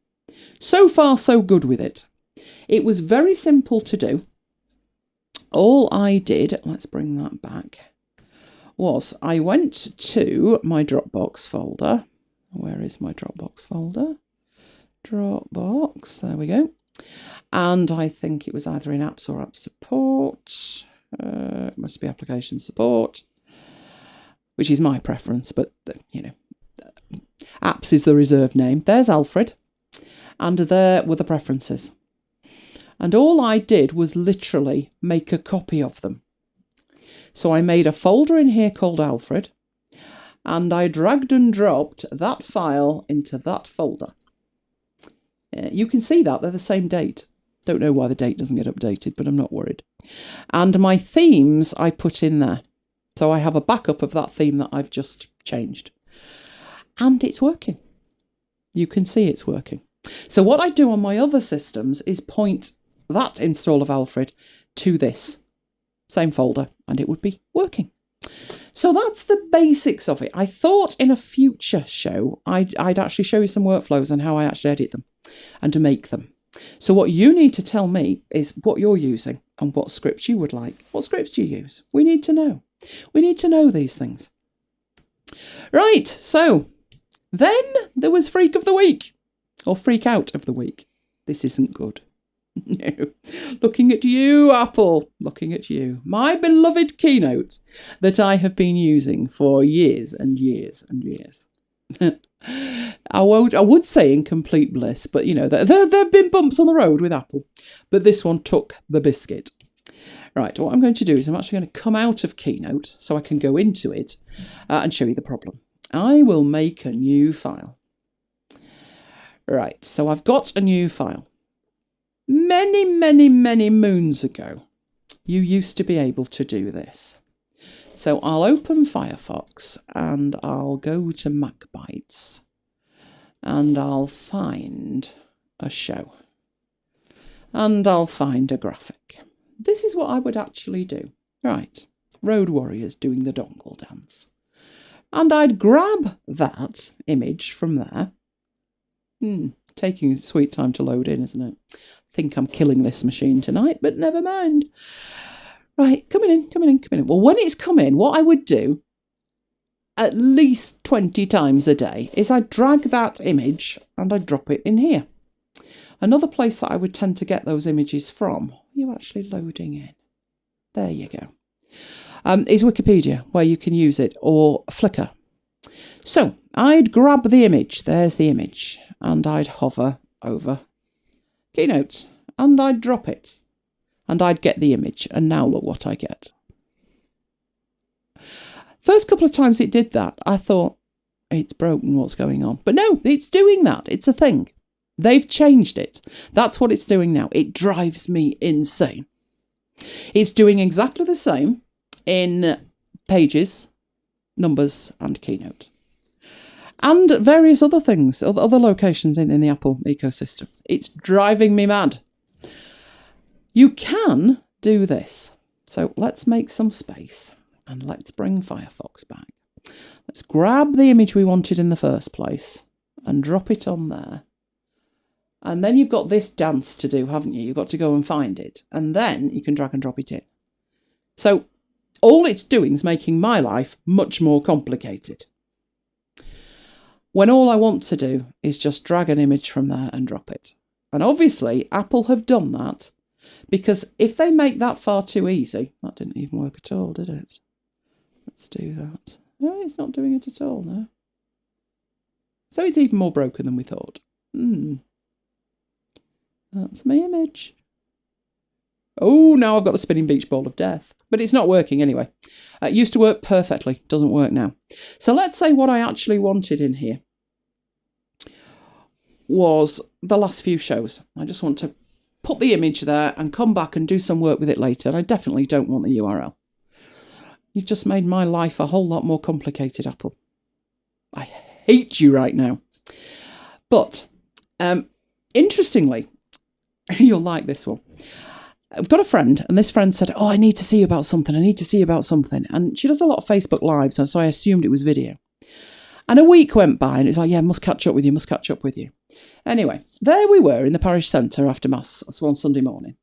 Speaker 1: So far, so good with it. It was very simple to do. All I did, let's bring that back, was I went to my Dropbox folder. Where is my Dropbox folder? Dropbox, there we go. And I think it was either in apps or app support. It must be application support, which is my preference, but you know, apps is the reserved name. There's Alfred, and there were the preferences. And all I did was literally make a copy of them. So I made a folder in here called Alfred, and I dragged and dropped that file into that folder. You can see that they're the same date. Don't know why the date doesn't get updated, but I'm not worried. And my themes I put in there. So I have a backup of that theme that I've just changed. And it's working. You can see it's working. So what I do on my other systems is point that install of Alfred to this same folder, and it would be working. So that's the basics of it. I thought in a future show I'd actually show you some workflows and how I actually edit them and to make them. So what you need to tell me is what you're using and what scripts you would like. What scripts do you use? We need to know. We need to know these things. Right, so then there was Freak of the Week, or Freak Out of the Week. This isn't good. No. Looking at you, Apple. Looking at you. My beloved Keynote that I have been using for years and years and years. I would say in complete bliss, but you know, there have been bumps on the road with Apple. But this one took the biscuit. Right, what I'm going to do is I'm actually going to come out of Keynote so I can go into it and show you the problem. I will make a new file. Right, so I've got a new file. Many, many, many moons ago, you used to be able to do this. So I'll open Firefox and I'll go to MacBites and I'll find a show and I'll find a graphic. This is what I would actually do. Right, Road Warriors doing the dongle dance. And I'd grab that image from there. Taking sweet time to load in, isn't it? I think I'm killing this machine tonight, but never mind. Right, coming in. Well, when it's come in, what I would do at least 20 times a day is I'd drag that image and I'd drop it in here. Another place that I would tend to get those images from, are you actually loading in? There you go. Is Wikipedia, where you can use it, or Flickr. So I'd grab the image, there's the image, and I'd hover over Keynote, and I'd drop it, and I'd get the image, and now look what I get. First couple of times it did that, I thought, it's broken, what's going on? But no, it's doing that, it's a thing. They've changed it. That's what it's doing now. It drives me insane. It's doing exactly the same in Pages, Numbers and Keynote. And various other things, other locations in the Apple ecosystem. It's driving me mad. You can do this. So let's make some space and let's bring Firefox back. Let's grab the image we wanted in the first place and drop it on there. And then you've got this dance to do, haven't you? You've got to go and find it. And then you can drag and drop it in. So all it's doing is making my life much more complicated. When all I want to do is just drag an image from there and drop it. And obviously, Apple have done that because if they make that far too easy, that didn't even work at all, did it? Let's do that. No, it's not doing it at all, no. So it's even more broken than we thought. That's my image. Oh, now I've got a spinning beach ball of death. But it's not working anyway. It used to work perfectly. Doesn't work now. So let's say what I actually wanted in here was the last few shows. I just want to put the image there and come back and do some work with it later. And I definitely don't want the URL. You've just made my life a whole lot more complicated, Apple. I hate you right now. But interestingly, you'll like this one. I've got a friend, and this friend said, oh, I need to see you about something. I need to see you about something. And she does a lot of Facebook Lives, and so I assumed it was video. And a week went by, and it's like, yeah, must catch up with you, must catch up with you. Anyway, there we were in the parish centre after Mass one Sunday morning.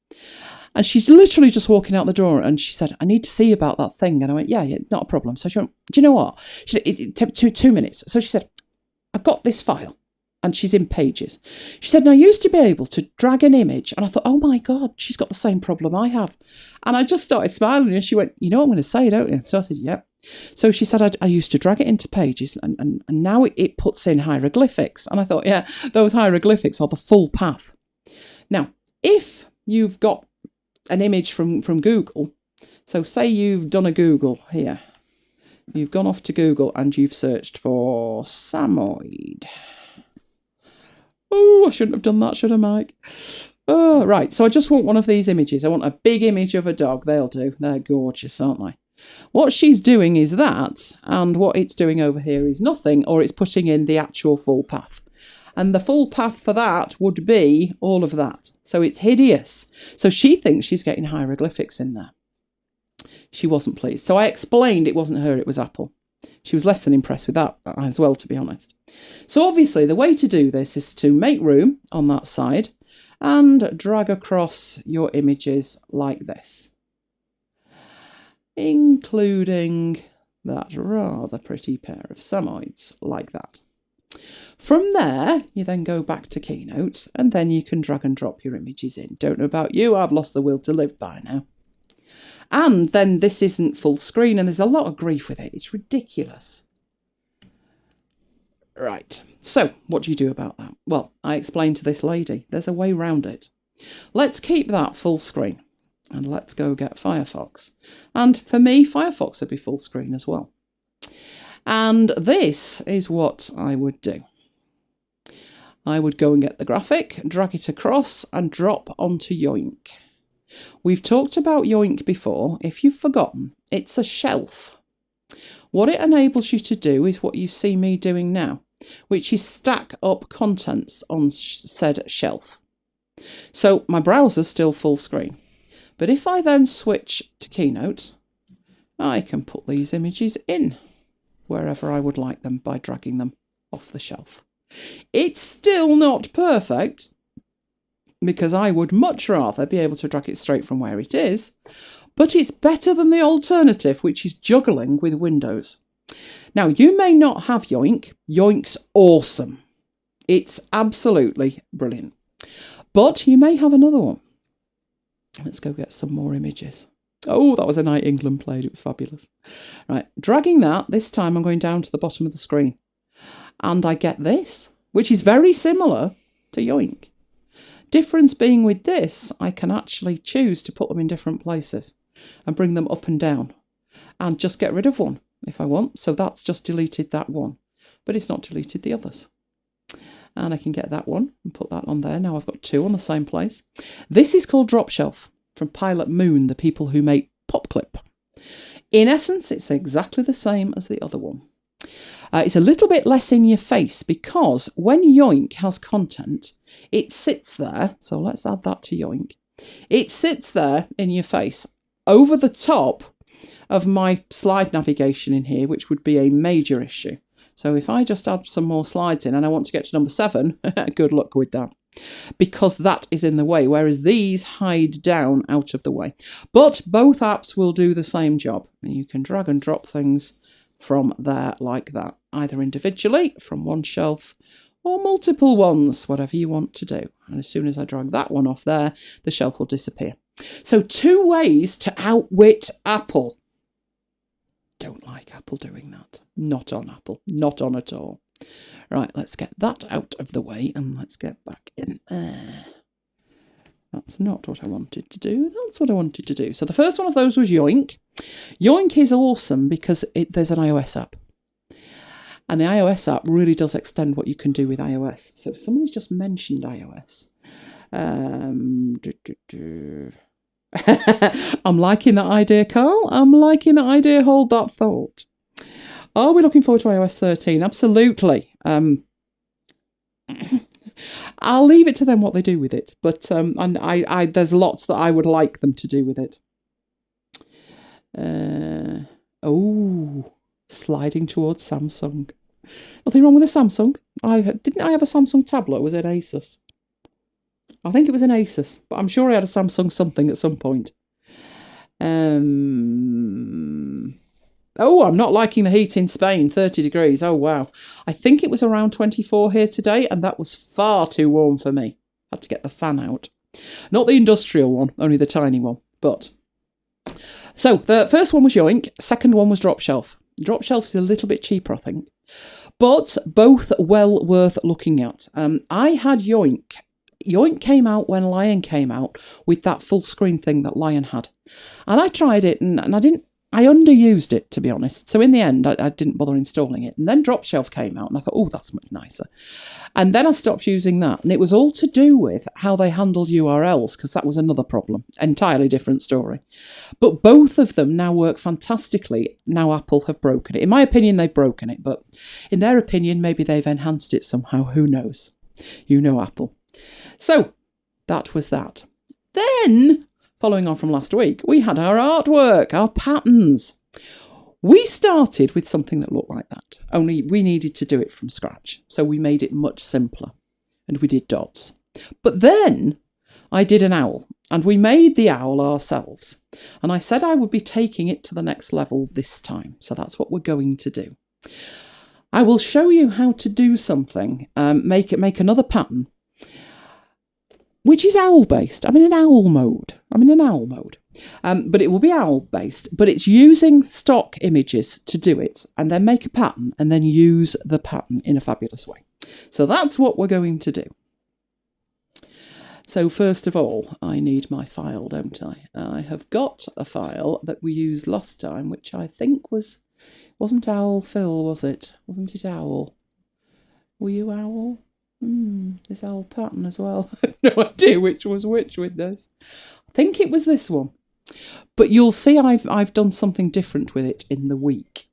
Speaker 1: And she's literally just walking out the door, and she said, I need to see you about that thing. And I went, yeah, not a problem. So she went, do you know what? She said, it took 2 minutes. So she said, I've got this file. And she's in Pages. She said, and I used to be able to drag an image. And I thought, oh my God, she's got the same problem I have. And I just started smiling. And she went, you know what I'm going to say, don't you? So I said, yep. So she said, I used to drag it into Pages. And now it puts in hieroglyphics. And I thought, yeah, those hieroglyphics are the full path. Now, if you've got an image from Google, so say you've done a Google here. You've gone off to Google and you've searched for Samoyed. Oh, I shouldn't have done that, should I, Mike? Oh, right. So I just want one of these images. I want a big image of a dog. They'll do. They're gorgeous, aren't they? What she's doing is that, and what it's doing over here is nothing, or it's putting in the actual full path. And the full path for that would be all of that. So it's hideous. So she thinks she's getting hieroglyphics in there. She wasn't pleased. So I explained it wasn't her, it was Apple. She was less than impressed with that as well, to be honest. So obviously the way to do this is to make room on that side and drag across your images like this, including that rather pretty pair of Samoyeds like that. From there, you then go back to Keynote and then you can drag and drop your images in. Don't know about you, I've lost the will to live by now. And then this isn't full screen and there's a lot of grief with it. It's ridiculous. Right, so what do you do about that? Well, I explained to this lady, there's a way around it. Let's keep that full screen and let's go get Firefox. And for me, Firefox would be full screen as well. And this is what I would do. I would go and get the graphic, drag it across and drop onto Yoink. We've talked about Yoink before. If you've forgotten, it's a shelf. What it enables you to do is what you see me doing now, which is stack up contents on said shelf. So my browser's still full screen. But if I then switch to Keynote, I can put these images in wherever I would like them by dragging them off the shelf. It's still not perfect, because I would much rather be able to drag it straight from where it is, but it's better than the alternative, which is juggling with Windows. Now, you may not have Yoink. Yoink's awesome. It's absolutely brilliant. But you may have another one. Let's go get some more images. Oh, that was a night England played. It was fabulous. Right, dragging that, this time I'm going down to the bottom of the screen. And I get this, which is very similar to Yoink. Difference being with this, I can actually choose to put them in different places and bring them up and down and just get rid of one if I want. So that's just deleted that one, but it's not deleted the others. And I can get that one and put that on there. Now I've got 2 on the same place. This is called Drop Shelf from Pilot Moon, the people who make Pop Clip. In essence, it's exactly the same as the other one. It's a little bit less in your face because when Yoink has content, it sits there. So let's add that to Yoink. It sits there in your face over the top of my slide navigation in here, which would be a major issue. So if I just add some more slides in and I want to get to number 7, good luck with that, because that is in the way, whereas these hide down out of the way. But both apps will do the same job. And you can drag and drop things from there like that, either individually from one shelf or multiple ones, whatever you want to do. And as soon as I drag that one off there, the shelf will disappear. So 2 ways to outwit Apple. Don't like Apple doing that. Not on Apple. Not on at all. Right, let's get that out of the way and let's get back in there. That's not what I wanted to do. That's what I wanted to do. So the first one of those was Yoink. Yoink is awesome because there's an iOS app. And the iOS app really does extend what you can do with iOS. So somebody's just mentioned iOS. I'm liking that idea, Carl. I'm liking that idea. Hold that thought. Are we looking forward to iOS 13? Absolutely. I'll leave it to them what they do with it. But and I there's lots that I would like them to do with it. Sliding towards Samsung. Nothing wrong with a Samsung. Didn't I have a Samsung tablet? Or was it Asus? I think it was an Asus, but I'm sure I had a Samsung something at some point. Oh, I'm not liking the heat in Spain, 30 degrees. Oh, wow. I think it was around 24 here today, and that was far too warm for me. Had to get the fan out. Not the industrial one, only the tiny one. But so the first one was Yoink, second one was Drop Shelf. Drop Shelf is a little bit cheaper, I think, but both well worth looking at. I had Yoink. Yoink came out when Lion came out with that full screen thing that Lion had. And I tried it and I underused it, to be honest. So in the end, I didn't bother installing it. And then Drop Shelf came out and I thought, oh, that's much nicer. And then I stopped using that. And it was all to do with how they handled URLs, because that was another problem. Entirely different story. But both of them now work fantastically. Now Apple have broken it. In my opinion, they've broken it. But in their opinion, maybe they've enhanced it somehow. Who knows? You know Apple. So that was that. Then, following on from last week, we had our artwork, our patterns. We started with something that looked like that, only we needed to do it from scratch. So we made it much simpler and we did dots. But then I did an owl and we made the owl ourselves. And I said I would be taking it to the next level this time. So that's what we're going to do. I will show you how to do something, make another pattern, which is owl-based. I'm in an owl mode. But it will be owl-based, but it's using stock images to do it, and then make a pattern, and then use the pattern in a fabulous way. So that's what we're going to do. So first of all, I need my file, don't I? I have got a file that we used last time, which I think wasn't Owl Phil, was it? Wasn't it Owl? Were you Owl? This owl pattern as well. I have no idea which was which with this. I think it was this one. But you'll see I've done something different with it in the week.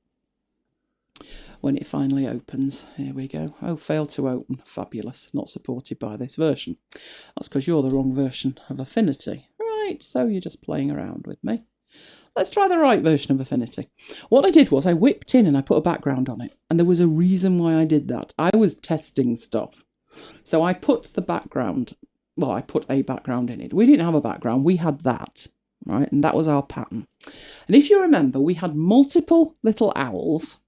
Speaker 1: When it finally opens. Here we go. Oh, failed to open. Fabulous. Not supported by this version. That's because you're the wrong version of Affinity. Right, so you're just playing around with me. Let's try the right version of Affinity. What I did was I whipped in and I put a background on it. And there was a reason why I did that. I was testing stuff. So I put the background, well, I put a background in it. We didn't have a background, we had that, right? And that was our pattern. And if you remember, we had multiple little owls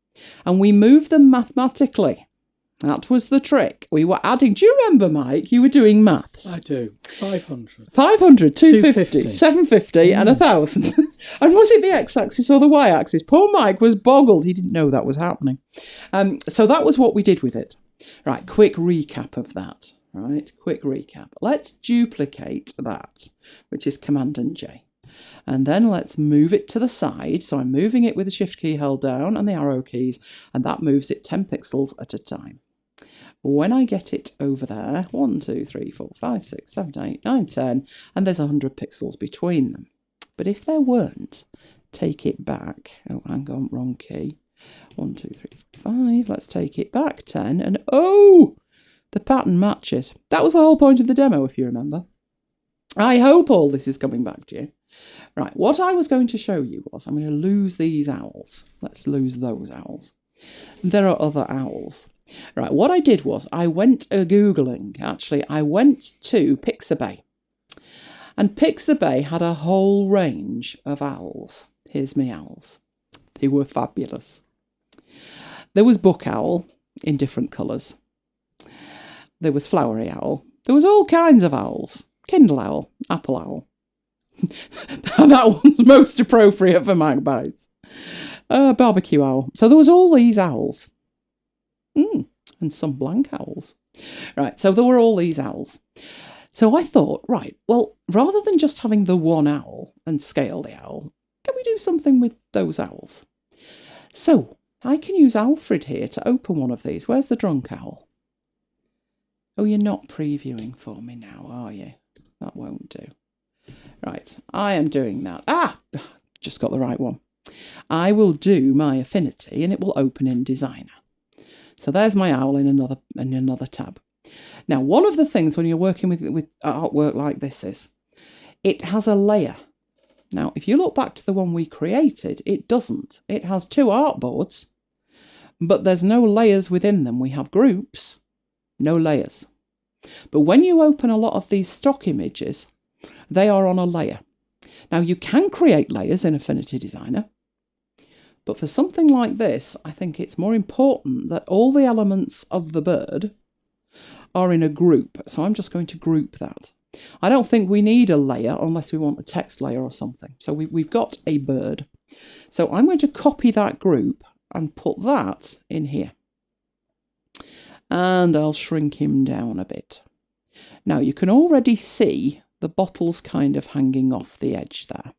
Speaker 1: and we moved them mathematically. That was the trick. We were adding, do you remember, Mike? You were doing maths.
Speaker 2: I do. 500.
Speaker 1: 500, 250, 750 and 1,000. And was it the x-axis or the y-axis? Poor Mike was boggled. He didn't know that was happening. So that was what we did with it. Right, quick recap of that. Right, quick recap. Let's duplicate that, which is Command and J. And then let's move it to the side. So I'm moving it with the Shift key held down and the arrow keys, and that moves it 10 pixels at a time. when I get it over there, 1, 2, 3, 4, 5, 6, 7, 8, 9, 10, and there's 100 pixels between them. But if there weren't, take it back. Oh, hang on, wrong key. 1, 2, 3, 4, 5. Let's take it back 10, and oh, the pattern matches. That was the whole point of the demo, if you remember. I hope all this is coming back to you. Right, what I was going to show you was, I'm going to lose these owls. Let's lose those owls. There are other owls. Right, what I did was, I went Googling. Actually, I went to Pixabay. And Pixabay had a whole range of owls. Here's me owls. They were fabulous. There was book owl in different colours. There was flowery owl. There was all kinds of owls. Kindle owl, apple owl. That one's most appropriate for MacBites. Barbecue owl. So there was all these owls. And some blank owls. Right, so there were all these owls. So I thought, right, well, rather than just having the one owl and scale the owl, can we do something with those owls? So I can use Alfred here to open one of these. Where's the drunk owl? Oh, you're not previewing for me now, are you? That won't do. Right, I am doing that. Ah, just got the right one. I will do my affinity and it will open in Designer. So there's my owl in another tab. Now, one of the things when you're working with artwork like this is, it has a layer. Now, if you look back to the one we created, it doesn't. It has 2 artboards, but there's no layers within them. We have groups, no layers. But when you open a lot of these stock images, they are on a layer. Now, you can create layers in Affinity Designer, but for something like this, I think it's more important that all the elements of the bird are in a group. So I'm just going to group that. I don't think we need a layer unless we want a text layer or something. So we've got a bird. So I'm going to copy that group and put that in here. And I'll shrink him down a bit. Now you can already see the bottles kind of hanging off the edge there.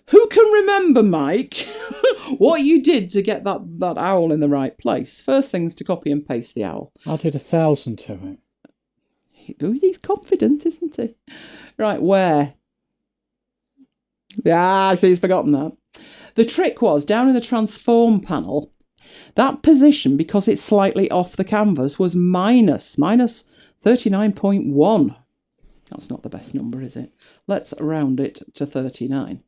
Speaker 1: Who can remember, Mike, what you did to get that owl in the right place? First thing's to copy and paste the owl.
Speaker 2: I did 1,000 to it.
Speaker 1: He's confident, isn't he? Right, where? Ah, I see he's forgotten that. The trick was, down in the transform panel, that position, because it's slightly off the canvas, was minus 39.1. That's not the best number, is it? Let's round it to 39.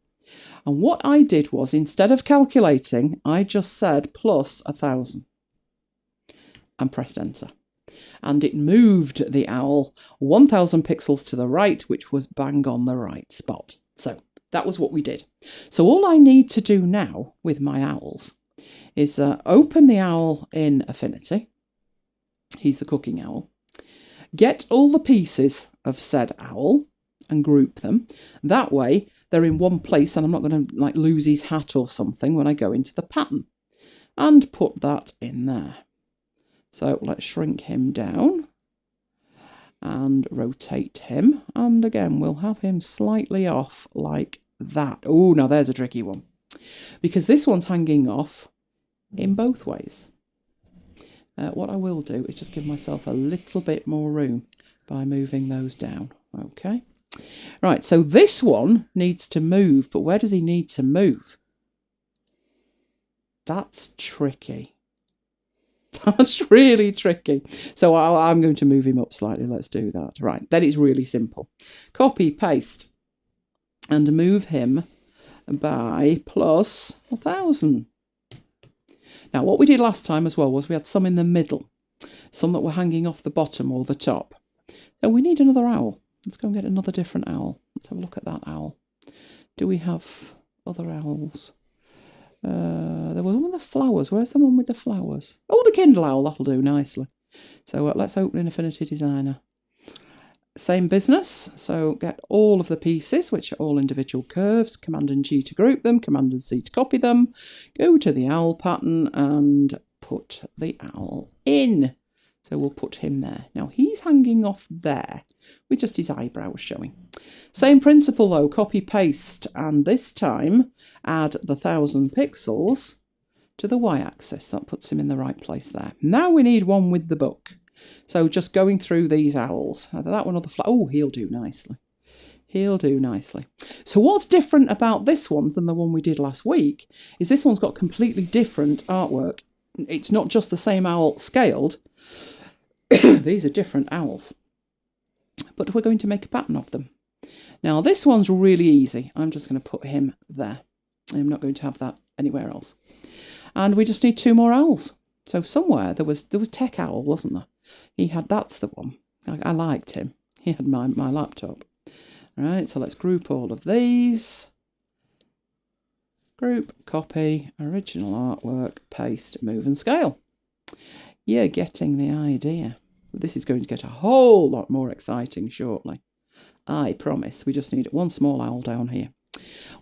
Speaker 1: And what I did was, instead of calculating, I just said plus 1,000 and pressed enter. And it moved the owl 1,000 pixels to the right, which was bang on the right spot. So that was what we did. So all I need to do now with my owls is open the owl in Affinity. He's the cooking owl. Get all the pieces of said owl and group them. That way they're in one place and I'm not going to like lose his hat or something when I go into the pattern. And put that in there. So let's shrink him down and rotate him. And again, we'll have him slightly off like that. Oh, now there's a tricky one. Because this one's hanging off in both ways. What I will do is just give myself a little bit more room by moving those down. Okay. Right, so this one needs to move, but where does he need to move? That's tricky. That's really tricky. So I'm going to move him up slightly. Let's do that. Right, then it's really simple. Copy, paste, and move him by plus 1,000. Now, what we did last time as well was we had some in the middle, some that were hanging off the bottom or the top. So we need another owl. Let's go and get another different owl. Let's have a look at that owl. Do we have other owls? There was one with the flowers. Where's the one with the flowers? Oh, the Kindle owl. That'll do nicely. So let's open in Affinity Designer. Same business. So get all of the pieces, which are all individual curves. Command and G to group them. Command and C to copy them. Go to the owl pattern and put the owl in. So we'll put him there. Now he's hanging off there with just his eyebrows showing. Same principle though, copy, paste, and this time add the 1,000 pixels to the y-axis. That puts him in the right place there. Now we need one with the book. So just going through these owls. Either that one or the flower. Oh, he'll do nicely. He'll do nicely. So what's different about this one than the one we did last week is this one's got completely different artwork. It's not just the same owl scaled. These are different owls. But we're going to make a pattern of them. Now this one's really easy. I'm just going to put him there. I'm not going to have that anywhere else. And we just need 2 more owls. So somewhere there was Tech Owl, wasn't there? He had, that's the one. I liked him. He had my laptop. Right, so let's group all of these. Group, copy, original artwork, paste, move and scale. You're getting the idea. This is going to get a whole lot more exciting shortly. I promise. We just need 1 small owl down here.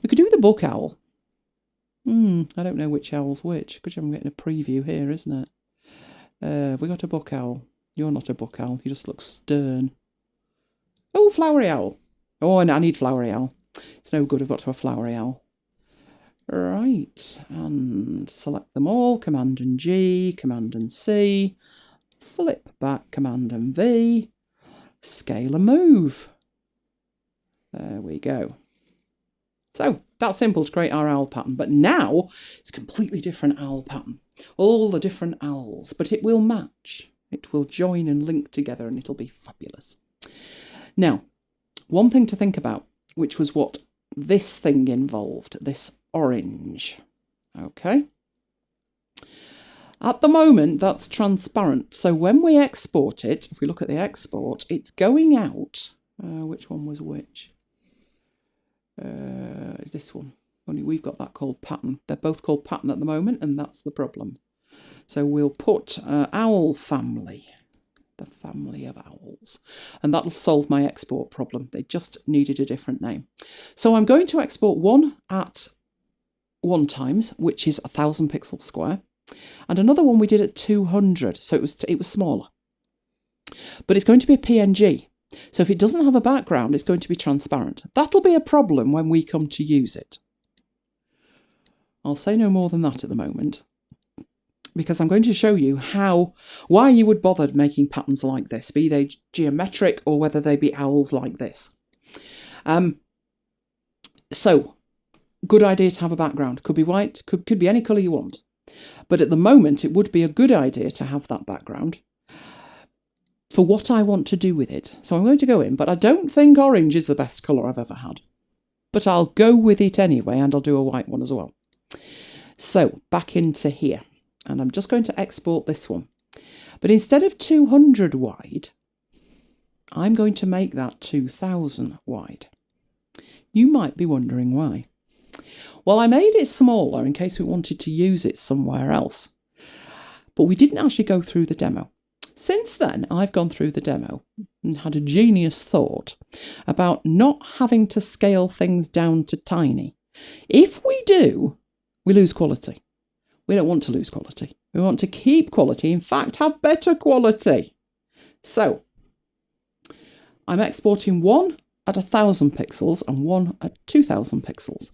Speaker 1: We could do the book owl. I don't know which owl's which, because I'm getting a preview here, isn't it? We got a book owl. You're not a book owl. You just look stern. Oh, flowery owl. Oh, and I need flowery owl. It's no good. I've got to have flowery owl. Right, and select them all. Command and G, Command and C. Flip back, Command and V. Scale and move. There we go. So that's simple to create our owl pattern. But now it's a completely different owl pattern. All the different owls, but it will match. It will join and link together and it'll be fabulous. Now, one thing to think about, which was what this thing involved, this orange. Okay. At the moment, that's transparent. So when we export it, if we look at the export, it's going out. Which one was which? Is this one. Only we've got that called pattern. They're both called pattern at the moment, and that's the problem. So we'll put owl family. The family of owls. And that'll solve my export problem. They just needed a different name. So I'm going to export one at 1 times, which is 1000 pixels square. And another one we did at 200, so it was smaller. But it's going to be a PNG. So if it doesn't have a background, it's going to be transparent. That'll be a problem when we come to use it. I'll say no more than that at the moment, because I'm going to show you why you would bother making patterns like this, be they geometric or whether they be owls like this. So, good idea to have a background. Could be white, could be any colour you want. But at the moment, it would be a good idea to have that background for what I want to do with it. So I'm going to go in, but I don't think orange is the best colour I've ever had. But I'll go with it anyway, and I'll do a white one as well. So, back into here. And I'm just going to export this one. But instead of 200 wide, I'm going to make that 2000 wide. You might be wondering why. Well, I made it smaller in case we wanted to use it somewhere else. But we didn't actually go through the demo. Since then, I've gone through the demo and had a genius thought about not having to scale things down to tiny. If we do, we lose quality. We don't want to lose quality. We want to keep quality, in fact, have better quality. So, I'm exporting one at 1000 pixels and one at 2000 pixels.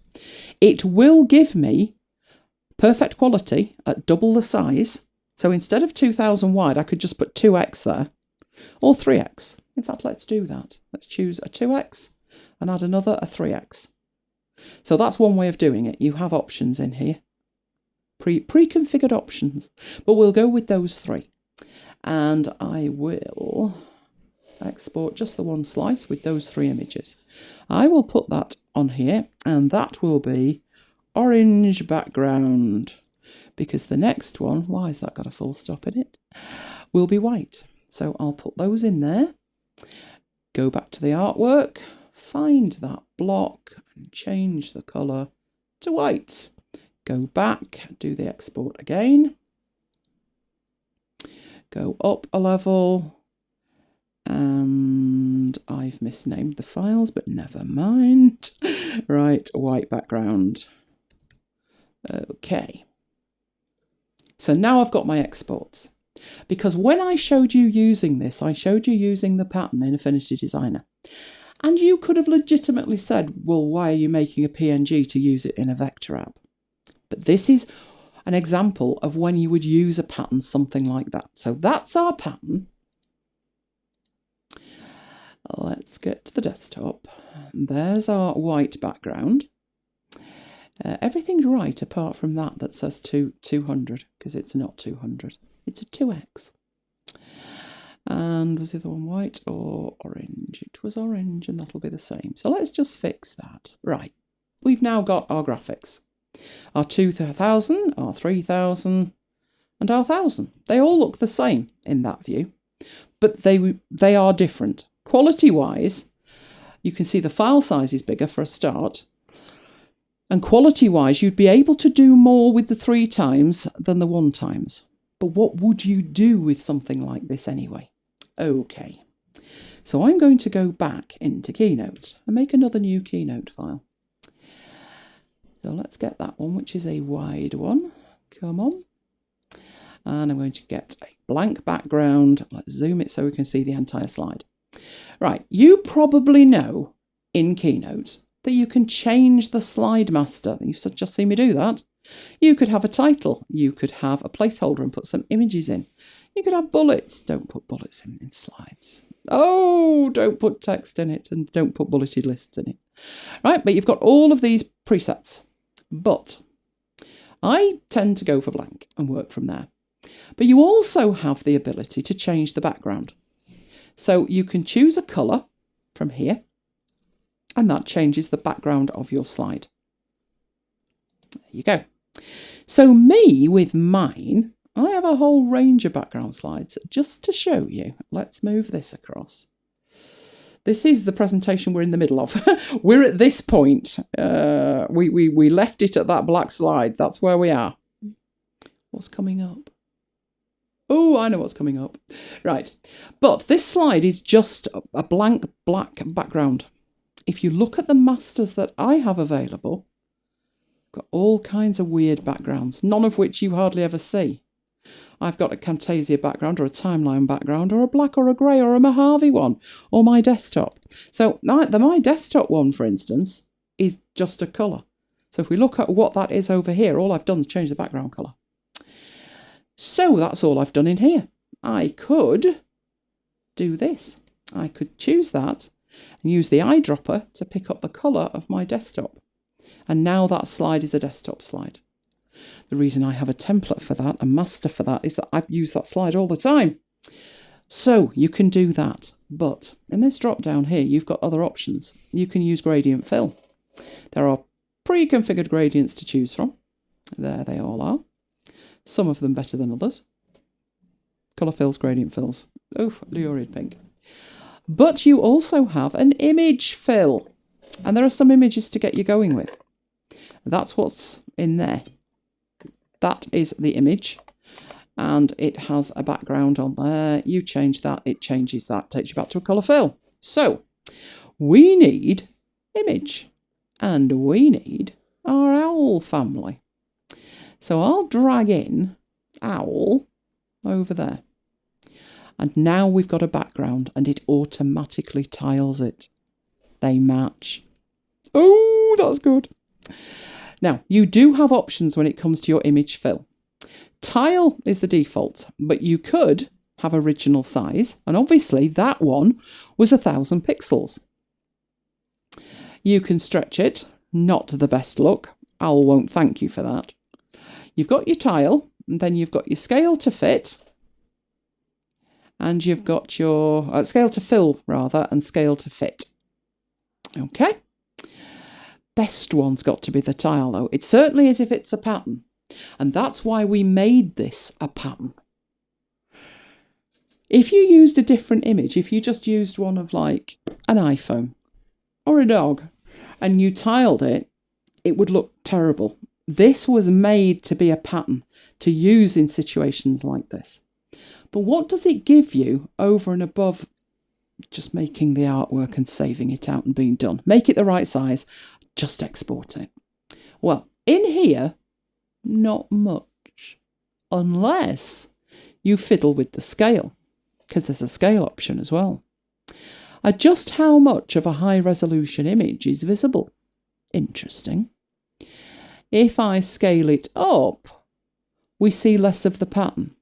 Speaker 1: It will give me perfect quality at double the size. So instead of 2000 wide, I could just put 2x there, or 3x. In fact, let's do that. Let's choose a 2x and add another, a 3x. So that's one way of doing it. You have options in here. Pre-configured options, but we'll go with those 3. And I will export just the one slice with those 3 images. I will put that on here, and that will be orange background, because the next one, why has that got a full stop in it, will be white. So I'll put those in there, go back to the artwork, find that block and change the colour to white. Go back, do the export again, go up a level, and I've misnamed the files, but never mind. Right, white background. Okay. So now I've got my exports. Because when I showed you using this, I showed you using the pattern in Affinity Designer. And you could have legitimately said, well, why are you making a PNG to use it in a vector app? But this is an example of when you would use a pattern, something like that. So that's our pattern. Let's get to the desktop. There's our white background. Everything's right apart from that says 200, because it's not 200. It's a 2x. And was the other one white or orange? It was orange, and that'll be the same. So let's just fix that. Right. We've now got our graphics. Our 2000, our 3000, and our 1000. They all look the same in that view, but they are different. Quality-wise, you can see the file size is bigger for a start. And quality-wise, you'd be able to do more with the 3 times than the 1 times. But what would you do with something like this anyway? Okay, so I'm going to go back into Keynote and make another new Keynote file. So let's get that one, which is a wide one. Come on. And I'm going to get a blank background. Let's zoom it so we can see the entire slide. Right, you probably know in Keynote that you can change the slide master. You've just seen me do that. You could have a title. You could have a placeholder and put some images in. You could have bullets. Don't put bullets in slides. Oh, don't put text in it, and don't put bulleted lists in it. Right, but you've got all of these presets. But I tend to go for blank and work from there. But you also have the ability to change the background. So you can choose a colour from here, and that changes the background of your slide. There you go. So me, with mine, I have a whole range of background slides just to show you. Let's move this across. This is the presentation we're in the middle of. We're at this point. We left it at that black slide. That's where we are. What's coming up? Oh, I know what's coming up. Right. But this slide is just a blank black background. If you look at the masters that I have available, got all kinds of weird backgrounds, none of which you hardly ever see. I've got a Camtasia background, or a timeline background, or a black or a grey or a Mojave one, or my desktop. So the My Desktop one, for instance, is just a colour. So if we look at what that is over here, all I've done is change the background colour. So that's all I've done in here. I could do this. I could choose that and use the eyedropper to pick up the colour of my desktop. And now that slide is a desktop slide. The reason I have a template for that, a master for that, is that I use that slide all the time. So you can do that. But in this drop down here, you've got other options. You can use gradient fill. There are pre-configured gradients to choose from. There they all are. Some of them better than others. Colour fills, gradient fills. Oh, lurid pink. But you also have an image fill. And there are some images to get you going with. That's what's in there. That is the image. And it has a background on there. You change that, it changes that, takes you back to a colour fill. So, we need image. And we need our owl family. So I'll drag in owl over there. And now we've got a background and it automatically tiles it. They match. Oh, that's good. Now, you do have options when it comes to your image fill. Tile is the default, but you could have original size. And obviously that one was 1000 pixels. You can stretch it. Not the best look. Owl won't thank you for that. You've got your tile, and then you've got your scale to fit, and you've got your scale to fill, rather, and scale to fit. Okay. Best one's got to be the tile, though. It certainly is if it's a pattern, and that's why we made this a pattern. If you used a different image, if you just used one of like an iPhone or a dog, and you tiled it, it would look terrible. This was made to be a pattern to use in situations like this. But what does it give you over and above just making the artwork and saving it out and being done? Make it the right size, just export it. Well, in here, not much, unless you fiddle with the scale, because there's a scale option as well. Adjust how much of a high resolution image is visible. Interesting. If I scale it up, we see less of the pattern.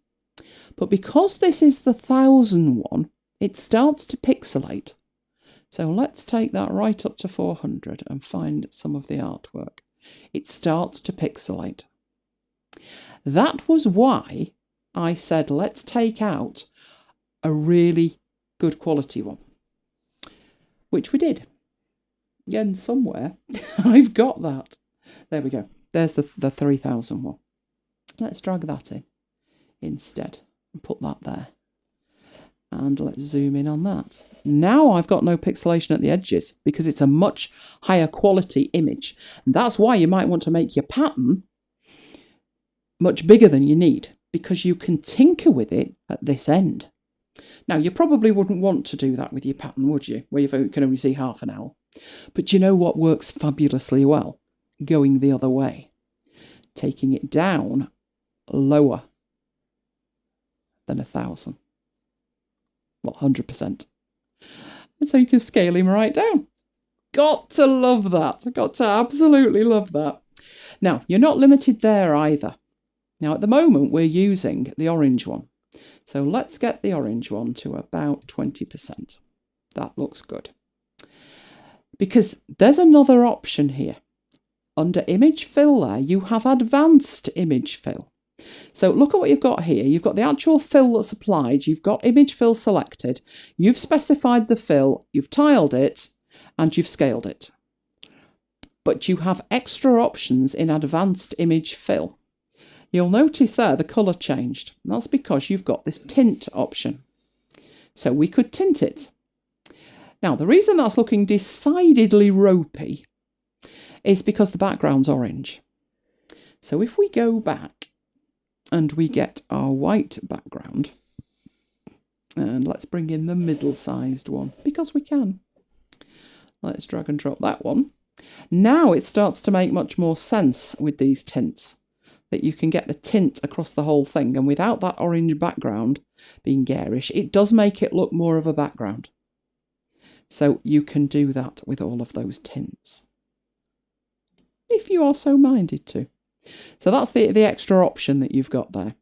Speaker 1: But because this is the 1000 one, it starts to pixelate. So let's take that right up to 400 and find some of the artwork. It starts to pixelate. That was why I said let's take out a really good quality one, which we did. And somewhere I've got that. There we go. There's the 3000 one. Let's drag that in instead and put that there. And let's zoom in on that. Now I've got no pixelation at the edges because it's a much higher quality image. And that's why you might want to make your pattern much bigger than you need, because you can tinker with it at this end. Now, you probably wouldn't want to do that with your pattern, would you? Where you can only see half an owl. But you know what works fabulously well? Going the other way. Taking it down lower than 1000. Well, 100%. And so you can scale him right down. Got to love that. Got to absolutely love that. Now, you're not limited there either. Now, at the moment, we're using the orange one. So let's get the orange one to about 20%. That looks good. Because there's another option here. Under image fill there, you have advanced image fill. So look at what you've got here. You've got the actual fill that's applied. You've got image fill selected. You've specified the fill. You've tiled it and you've scaled it. But you have extra options in advanced image fill. You'll notice there the colour changed. That's because you've got this tint option. So we could tint it. Now, the reason that's looking decidedly ropey is because the background's orange. So if we go back and we get our white background, and let's bring in the middle-sized one, because we can. Let's drag and drop that one. Now it starts to make much more sense with these tints, that you can get the tint across the whole thing, and without that orange background being garish, it does make it look more of a background. So you can do that with all of those tints, if you are so minded to. So that's the extra option that you've got there.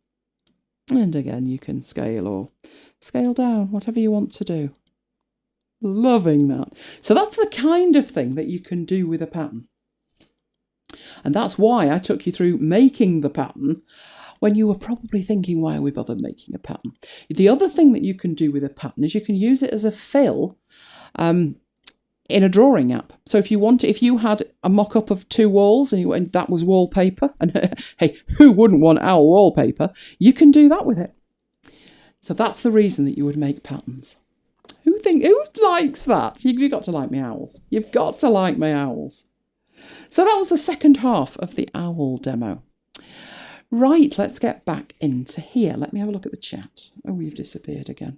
Speaker 1: And again, you can scale or scale down, whatever you want to do. Loving that. So that's the kind of thing that you can do with a pattern. And that's why I took you through making the pattern when you were probably thinking, why are we bothered making a pattern? The other thing that you can do with a pattern is you can use it as a fill in a drawing app. So if you had a mock-up of 2 walls and that was wallpaper, and hey, who wouldn't want owl wallpaper? You can do that with it. So that's the reason that you would make patterns. Who likes that? You've got to like my owls. You've got to like my owls. So that was the second half of the owl demo. Right, let's get back into here. Let me have a look at the chat. Oh, you've disappeared again.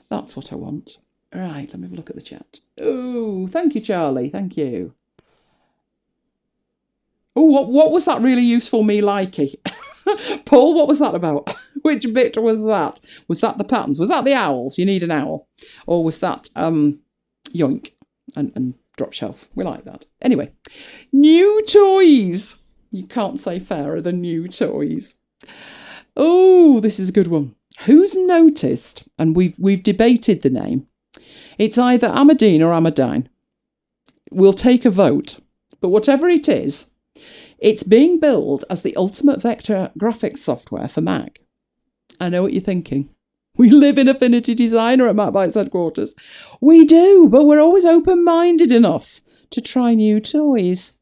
Speaker 1: That's what I want. Right, let me have a look at the chat. Oh, thank you, Charlie. Thank you. Oh, what was that really useful me likey? Paul, what was that about? Which bit was that? Was that the patterns? Was that the owls? You need an owl. Or was that yoink and drop shelf? We like that. Anyway, new toys. You can't say fairer than new toys. Oh, this is a good one. Who's noticed, and we've debated the name, it's either Amadine or Amadine. We'll take a vote. But whatever it is, it's being billed as the ultimate vector graphics software for Mac. I know what you're thinking. We live in Affinity Designer at MacBites headquarters. We do, but we're always open-minded enough to try new toys.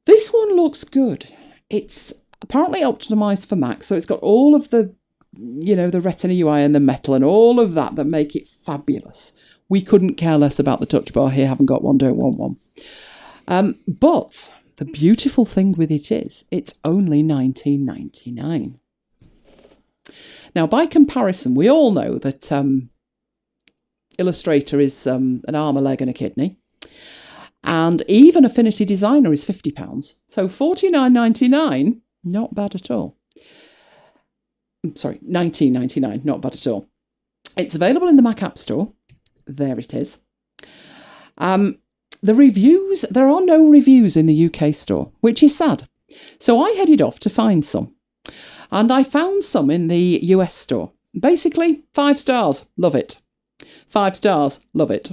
Speaker 1: This one looks good. It's apparently optimised for Mac, so it's got all of the, the Retina UI and the metal and all of that make it fabulous. We couldn't care less about the touch bar here. Haven't got one, don't want one. But the beautiful thing with it is it's only $19.99. Now, by comparison, we all know that Illustrator is an arm, a leg and a kidney. And even Affinity Designer is £50. So $49.99, not bad at all. Sorry, $19.99, not bad at all. It's available in the Mac App Store. There it is. The reviews, there are no reviews in the UK store, which is sad. So I headed off to find some. And I found some in the US store. Basically, 5 stars, love it. 5 stars, love it.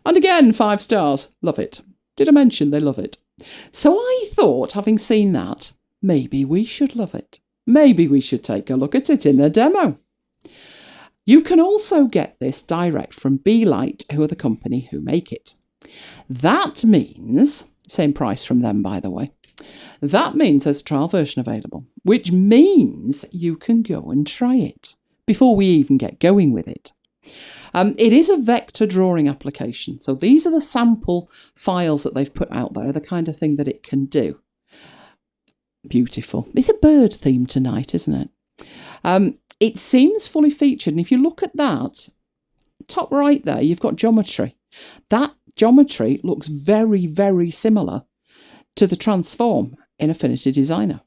Speaker 1: And again, 5 stars. Love it. Did I mention they love it? So I thought, having seen that, maybe we should love it. Maybe we should take a look at it in a demo. You can also get this direct from Beelight, who are the company who make it. That means, same price from them, by the way, that means there's a trial version available, which means you can go and try it before we even get going with it. It is a vector drawing application, so these are the sample files that they've put out there, the kind of thing that it can do. Beautiful. It's a bird theme tonight, isn't it? It seems fully featured, and if you look at that, top right there, you've got geometry. That geometry looks very, very similar to the transform in Affinity Designer.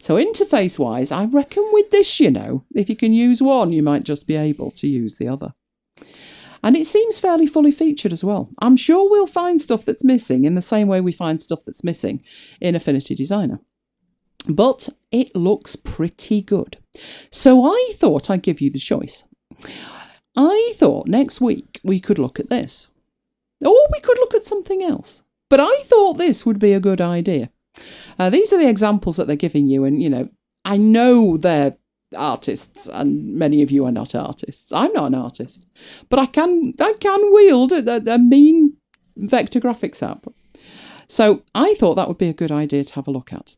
Speaker 1: So interface-wise, I reckon with this, you know, if you can use one, you might just be able to use the other. And it seems fairly fully featured as well. I'm sure we'll find stuff that's missing in the same way we find stuff that's missing in Affinity Designer. But it looks pretty good. So I thought I'd give you the choice. I thought next week we could look at this. Or we could look at something else. But I thought this would be a good idea. These are the examples that they're giving you. And, you know, I know they're artists and many of you are not artists. I'm not an artist. But I can wield a mean vector graphics app. So I thought that would be a good idea to have a look at.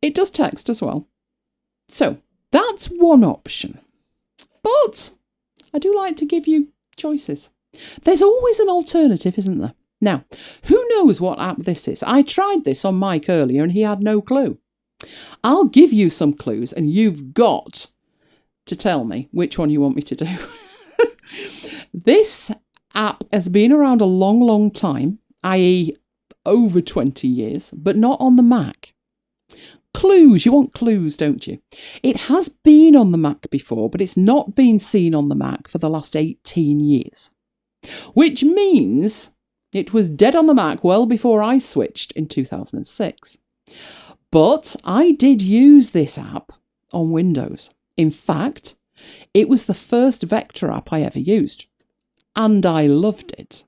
Speaker 1: It does text as well. So that's one option. But I do like to give you choices. There's always an alternative, isn't there? Now, who knows what app this is? I tried this on Mike earlier and he had no clue. I'll give you some clues and you've got to tell me which one you want me to do. This app has been around a long, long time, i.e. over 20 years, but not on the Mac. Clues, you want clues, don't you? It has been on the Mac before, but it's not been seen on the Mac for the last 18 years. Which means it was dead on the Mac well before I switched in 2006. But I did use this app on Windows. In fact, it was the first vector app I ever used. And I loved it.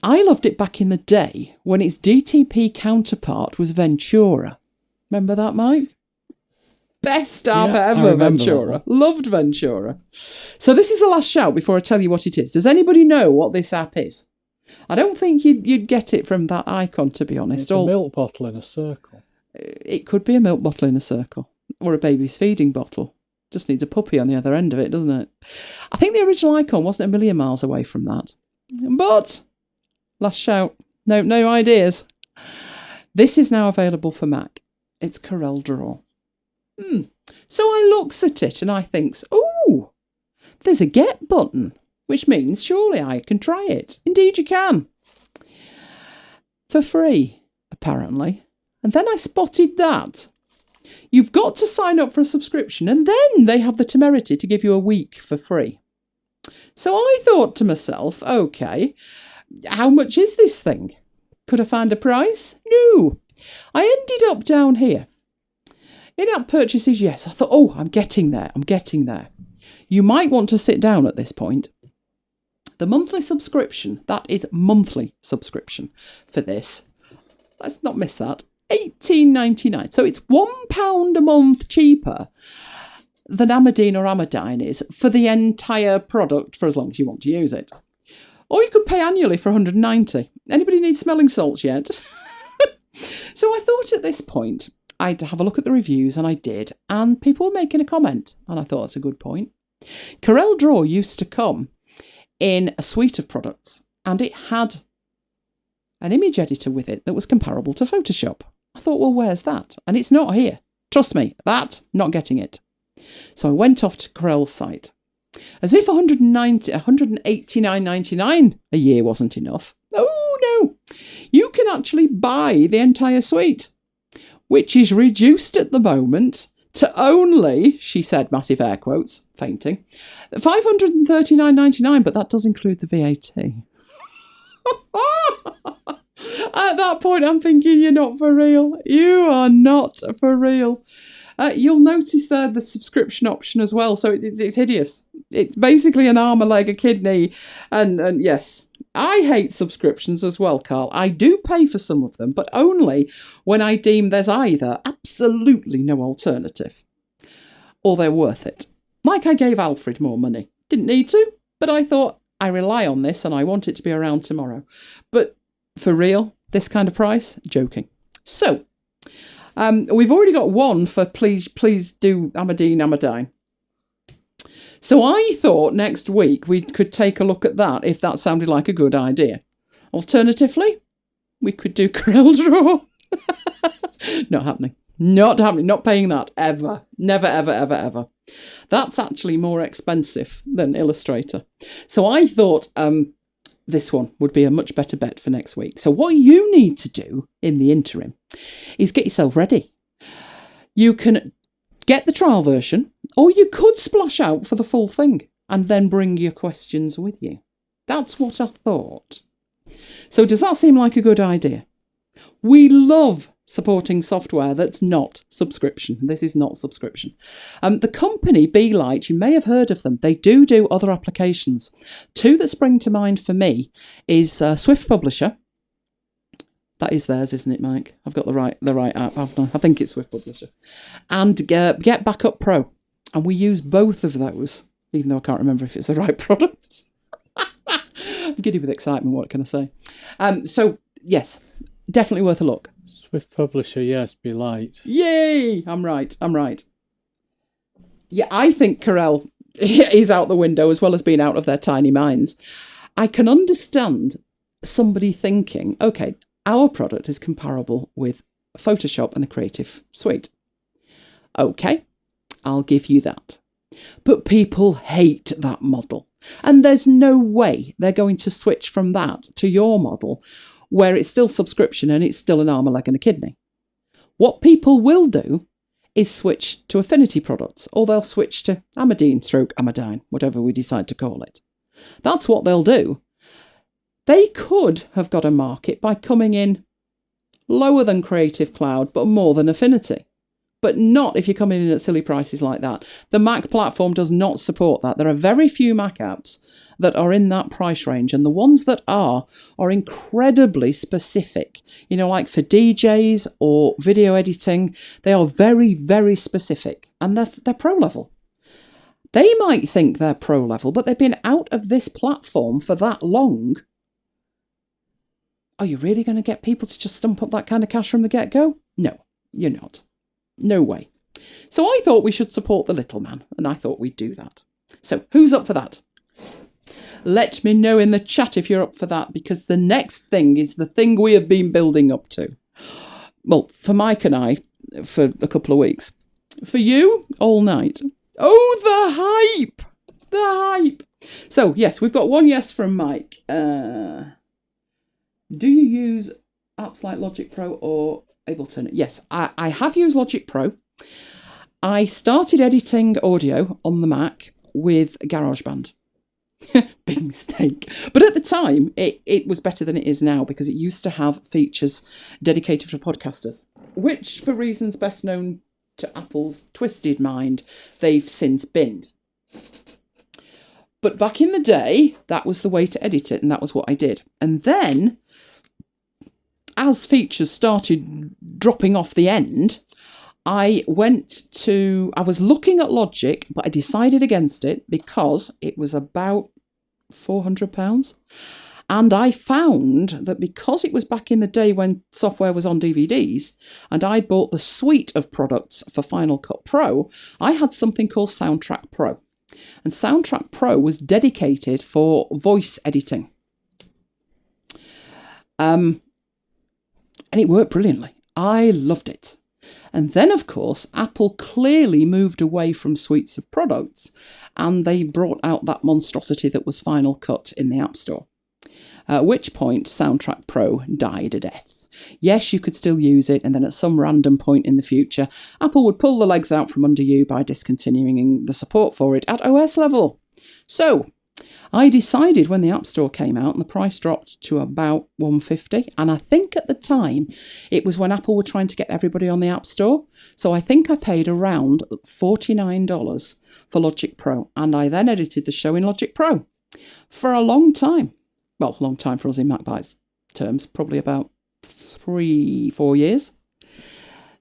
Speaker 1: I loved it back in the day when its DTP counterpart was Ventura. Remember that, Mike? Best app ever, Ventura. Loved Ventura. So this is the last shout before I tell you what it is. Does anybody know what this app is? I don't think you'd get it from that icon, to be honest.
Speaker 2: It's a milk bottle in a circle.
Speaker 1: It could be a milk bottle in a circle. Or a baby's feeding bottle. Just needs a puppy on the other end of it, doesn't it? I think the original icon wasn't a million miles away from that. But... last shout. No ideas. This is now available for Mac. It's CorelDRAW. So I looks at it and I thinks, oh, there's a get button, which means surely I can try it. Indeed you can. For free, apparently. And then I spotted that. You've got to sign up for a subscription and then they have the temerity to give you a week for free. So I thought to myself, okay, how much is this thing? Could I find a price? No. I ended up down here. In-app purchases, yes. I thought, oh, I'm getting there. You might want to sit down at this point. The monthly subscription, that is monthly subscription for this. Let's not miss that. $18.99. So it's £1 a month cheaper than Amadine or Amadine is for the entire product for as long as you want to use it. Or you could pay annually for $190. Anybody need smelling salts yet? So I thought at this point, I'd have a look at the reviews, and I did. And people were making a comment, and I thought that's a good point. CorelDRAW used to come in a suite of products, and it had an image editor with it that was comparable to Photoshop. I thought, well, where's that? And it's not here. Trust me, not getting it. So I went off to Corel's site. As if $189.99 a year wasn't enough. Oh, no. You can actually buy the entire suite, which is reduced at the moment to only, she said, massive air quotes, fainting, $539.99, but that does include the VAT. At that point, I'm thinking, you're not for real. You are not for real. You'll notice there the subscription option as well. So it's hideous. It's basically an arm, a leg, a kidney. And yes, I hate subscriptions as well, Carl. I do pay for some of them, but only when I deem there's either absolutely no alternative or they're worth it. Like I gave Alfred more money. Didn't need to, but I thought I rely on this and I want it to be around tomorrow. But for real, this kind of price? Joking. So, we've already got one for please do Amadine. So I thought next week we could take a look at that if that sounded like a good idea. Alternatively, we could do CorelDRAW. Not happening. Not happening. Not paying that. Ever. Never, ever, ever, ever. That's actually more expensive than Illustrator. So I thought this one would be a much better bet for next week. So what you need to do in the interim is get yourself ready. You can get the trial version, or you could splash out for the full thing and then bring your questions with you. That's what I thought. So does that seem like a good idea? We love supporting software that's not subscription. This is not subscription. The company Beelight, you may have heard of them. They do other applications. Two that spring to mind for me is Swift Publisher. That is theirs, isn't it, Mike? I've got the right app, haven't I? I think it's Swift Publisher. And Get Backup Pro. And we use both of those, even though I can't remember if it's the right product. I'm giddy with excitement, what can I say? So, yes, definitely worth a look.
Speaker 2: Swift Publisher, yes, Beelight.
Speaker 1: Yay! I'm right. Yeah, I think Corel is out the window as well as being out of their tiny minds. I can understand somebody thinking, okay, our product is comparable with Photoshop and the Creative Suite. Okay, I'll give you that. But people hate that model. And there's no way they're going to switch from that to your model where it's still subscription and it's still an arm, a leg and a kidney. What people will do is switch to Affinity products, or they'll switch to Amadine, whatever we decide to call it. That's what they'll do. They could have got a market by coming in lower than Creative Cloud, but more than Affinity. But not if you're coming in at silly prices like that. The Mac platform does not support that. There are very few Mac apps that are in that price range, and the ones that are incredibly specific. You know, like for DJs or video editing, they are very, very specific, and they're pro level. They might think they're pro level, but they've been out of this platform for that long. Are you really going to get people to just stump up that kind of cash from the get-go? No, you're not. No way. So I thought we should support the little man, and I thought we'd do that. So who's up for that? Let me know in the chat if you're up for that, because the next thing is the thing we have been building up to. Well, for Mike and I, for a couple of weeks. For you, all night. Oh, the hype! The hype! So, yes, we've got one yes from Mike. Do you use apps like Logic Pro or Ableton? Yes, I have used Logic Pro. I started editing audio on the Mac with GarageBand. Big mistake. But at the time, it was better than it is now, because it used to have features dedicated for podcasters, which, for reasons best known to Apple's twisted mind, they've since binned. But back in the day, that was the way to edit it, and that was what I did. And then, as features started dropping off the end, I was looking at Logic, but I decided against it because it was about £400. And I found that because it was back in the day when software was on DVDs, and I bought the suite of products for Final Cut Pro, I had something called Soundtrack Pro. And Soundtrack Pro was dedicated for voice editing. And it worked brilliantly. I loved it. And then, of course, Apple clearly moved away from suites of products, and they brought out that monstrosity that was Final Cut in the App Store. At which point, Soundtrack Pro died a death. Yes, you could still use it, and then at some random point in the future, Apple would pull the legs out from under you by discontinuing the support for it at OS level. So, I decided when the App Store came out and the price dropped to about $150, and I think at the time it was when Apple were trying to get everybody on the App Store. So I think I paid around $49 for Logic Pro, and I then edited the show in Logic Pro for a long time. Well, a long time for us in MacBites terms, probably about 3-4 years.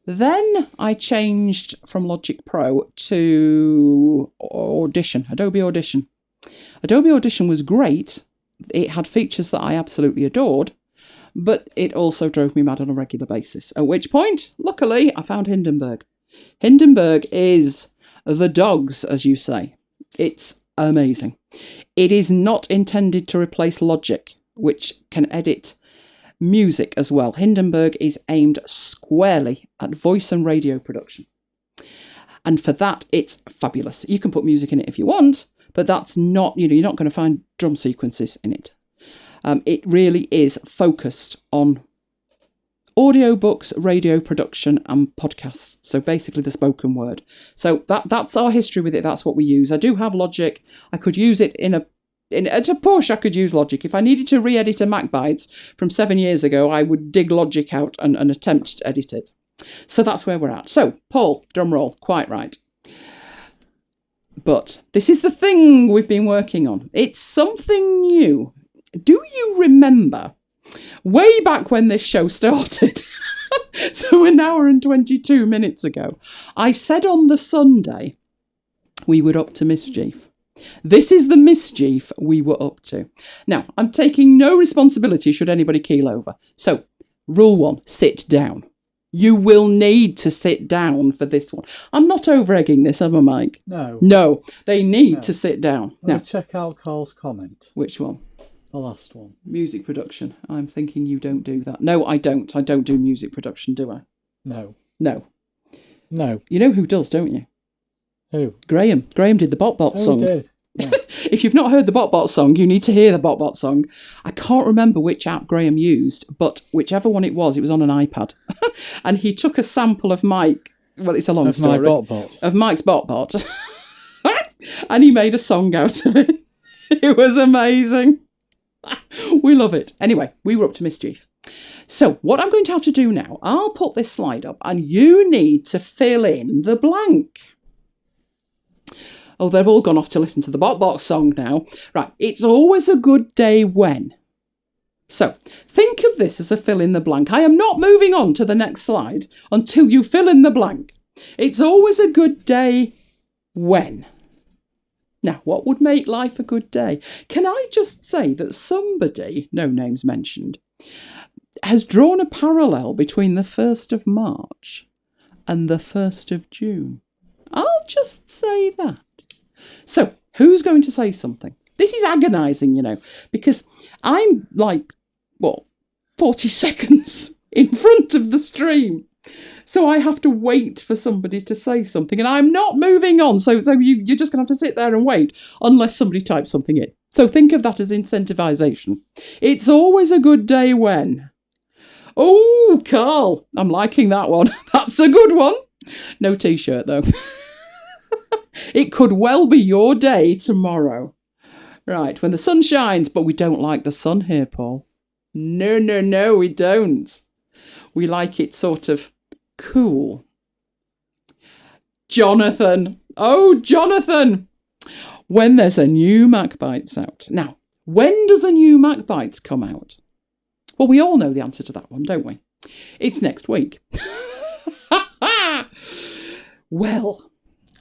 Speaker 1: Then I changed from Logic Pro to Audition, Adobe Audition. Adobe Audition was great. It had features that I absolutely adored, but it also drove me mad on a regular basis. At which point, luckily, I found Hindenburg. Hindenburg is the dogs, as you say. It's amazing. It is not intended to replace Logic, which can edit music as well. Hindenburg is aimed squarely at voice and radio production. And for that, it's fabulous. You can put music in it if you want, but that's not, you're not going to find drum sequences in it. It really is focused on audiobooks, radio production, and podcasts. So basically the spoken word. So that's our history with it. That's what we use. I do have Logic. I could use it at a push. I could use Logic. If I needed to re-edit a MacBites from 7 years ago, I would dig Logic out and attempt to edit it. So that's where we're at. So, Paul, drum roll, quite right. But this is the thing we've been working on. It's something new. Do you remember way back when this show started? So an hour and 22 minutes ago, I said on the Sunday we were up to mischief. This is the mischief we were up to. Now, I'm taking no responsibility should anybody keel over. So, rule 1, sit down. You will need to sit down for this one. I'm not over-egging this, am I, Mike? No, they need to sit down.
Speaker 2: Now, check out Carl's comment.
Speaker 1: Which one?
Speaker 2: The last one.
Speaker 1: Music production. I'm thinking you don't do that. No, I don't. I don't do music production, do I?
Speaker 2: No.
Speaker 1: You know who does, don't you?
Speaker 2: Who?
Speaker 1: Graham. Graham did the BotBot song.
Speaker 2: He did. Yeah.
Speaker 1: If you've not heard the BotBot song, you need to hear the BotBot song. I can't remember which app Graham used, but whichever one it was on an iPad. And he took a sample of Mike. Well, it's a long story. Of Mike's BotBot. And he made a song out of it. It was amazing. We love it. Anyway, we were up to mischief. So what I'm going to have to do now, I'll put this slide up and you need to fill in the blank. Oh, they've all gone off to listen to the BotBot song now. Right, it's always a good day when. So, think of this as a fill in the blank. I am not moving on to the next slide until you fill in the blank. It's always a good day when. Now, what would make life a good day? Can I just say that somebody, no names mentioned, has drawn a parallel between the 1st of March and the 1st of June? I'll just say that. So, who's going to say something? This is agonising, because I'm 40 seconds in front of the stream. So I have to wait for somebody to say something, and I'm not moving on. So you're just going to have to sit there and wait unless somebody types something in. So think of that as incentivisation. It's always a good day when. Oh, Carl, I'm liking that one. That's a good one. No T-shirt, though. It could well be your day tomorrow. Right, when the sun shines, but we don't like the sun here, Paul. No, we don't. We like it sort of cool. Jonathan. Oh, Jonathan. When there's a new MacBites out. Now, when does a new MacBites come out? Well, we all know the answer to that one, don't we? It's next week. Well,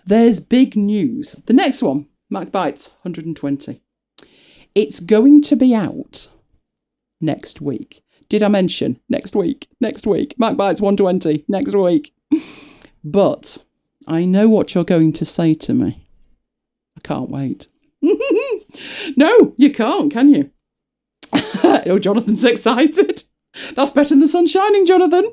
Speaker 1: there's big news. The next one, MacBites 120. It's going to be out next week. Did I mention next week? MacBites 120 next week. But I know what you're going to say to me. I can't wait. No, you can't, can you? Oh, Jonathan's excited. That's better than the sun shining, Jonathan.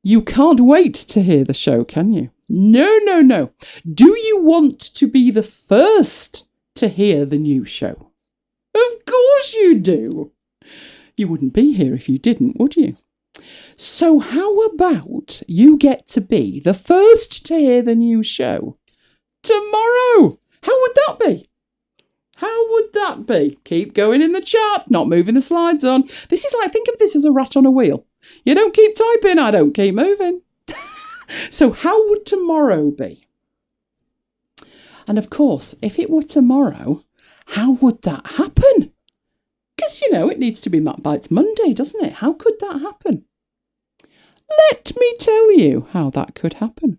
Speaker 1: You can't wait to hear the show, can you? No. Do you want to be the first to hear the new show? Of course you do. You wouldn't be here if you didn't, would you? So how about you get to be the first to hear the new show tomorrow? How would that be? How would that be? Keep going in the chat, not moving the slides on. This is like, think of this as a rat on a wheel. You don't keep typing, I don't keep moving. So how would tomorrow be? And of course, if it were tomorrow, how would that happen? Because, you know, it needs to be MacBites Monday, doesn't it? How could that happen? Let me tell you how that could happen.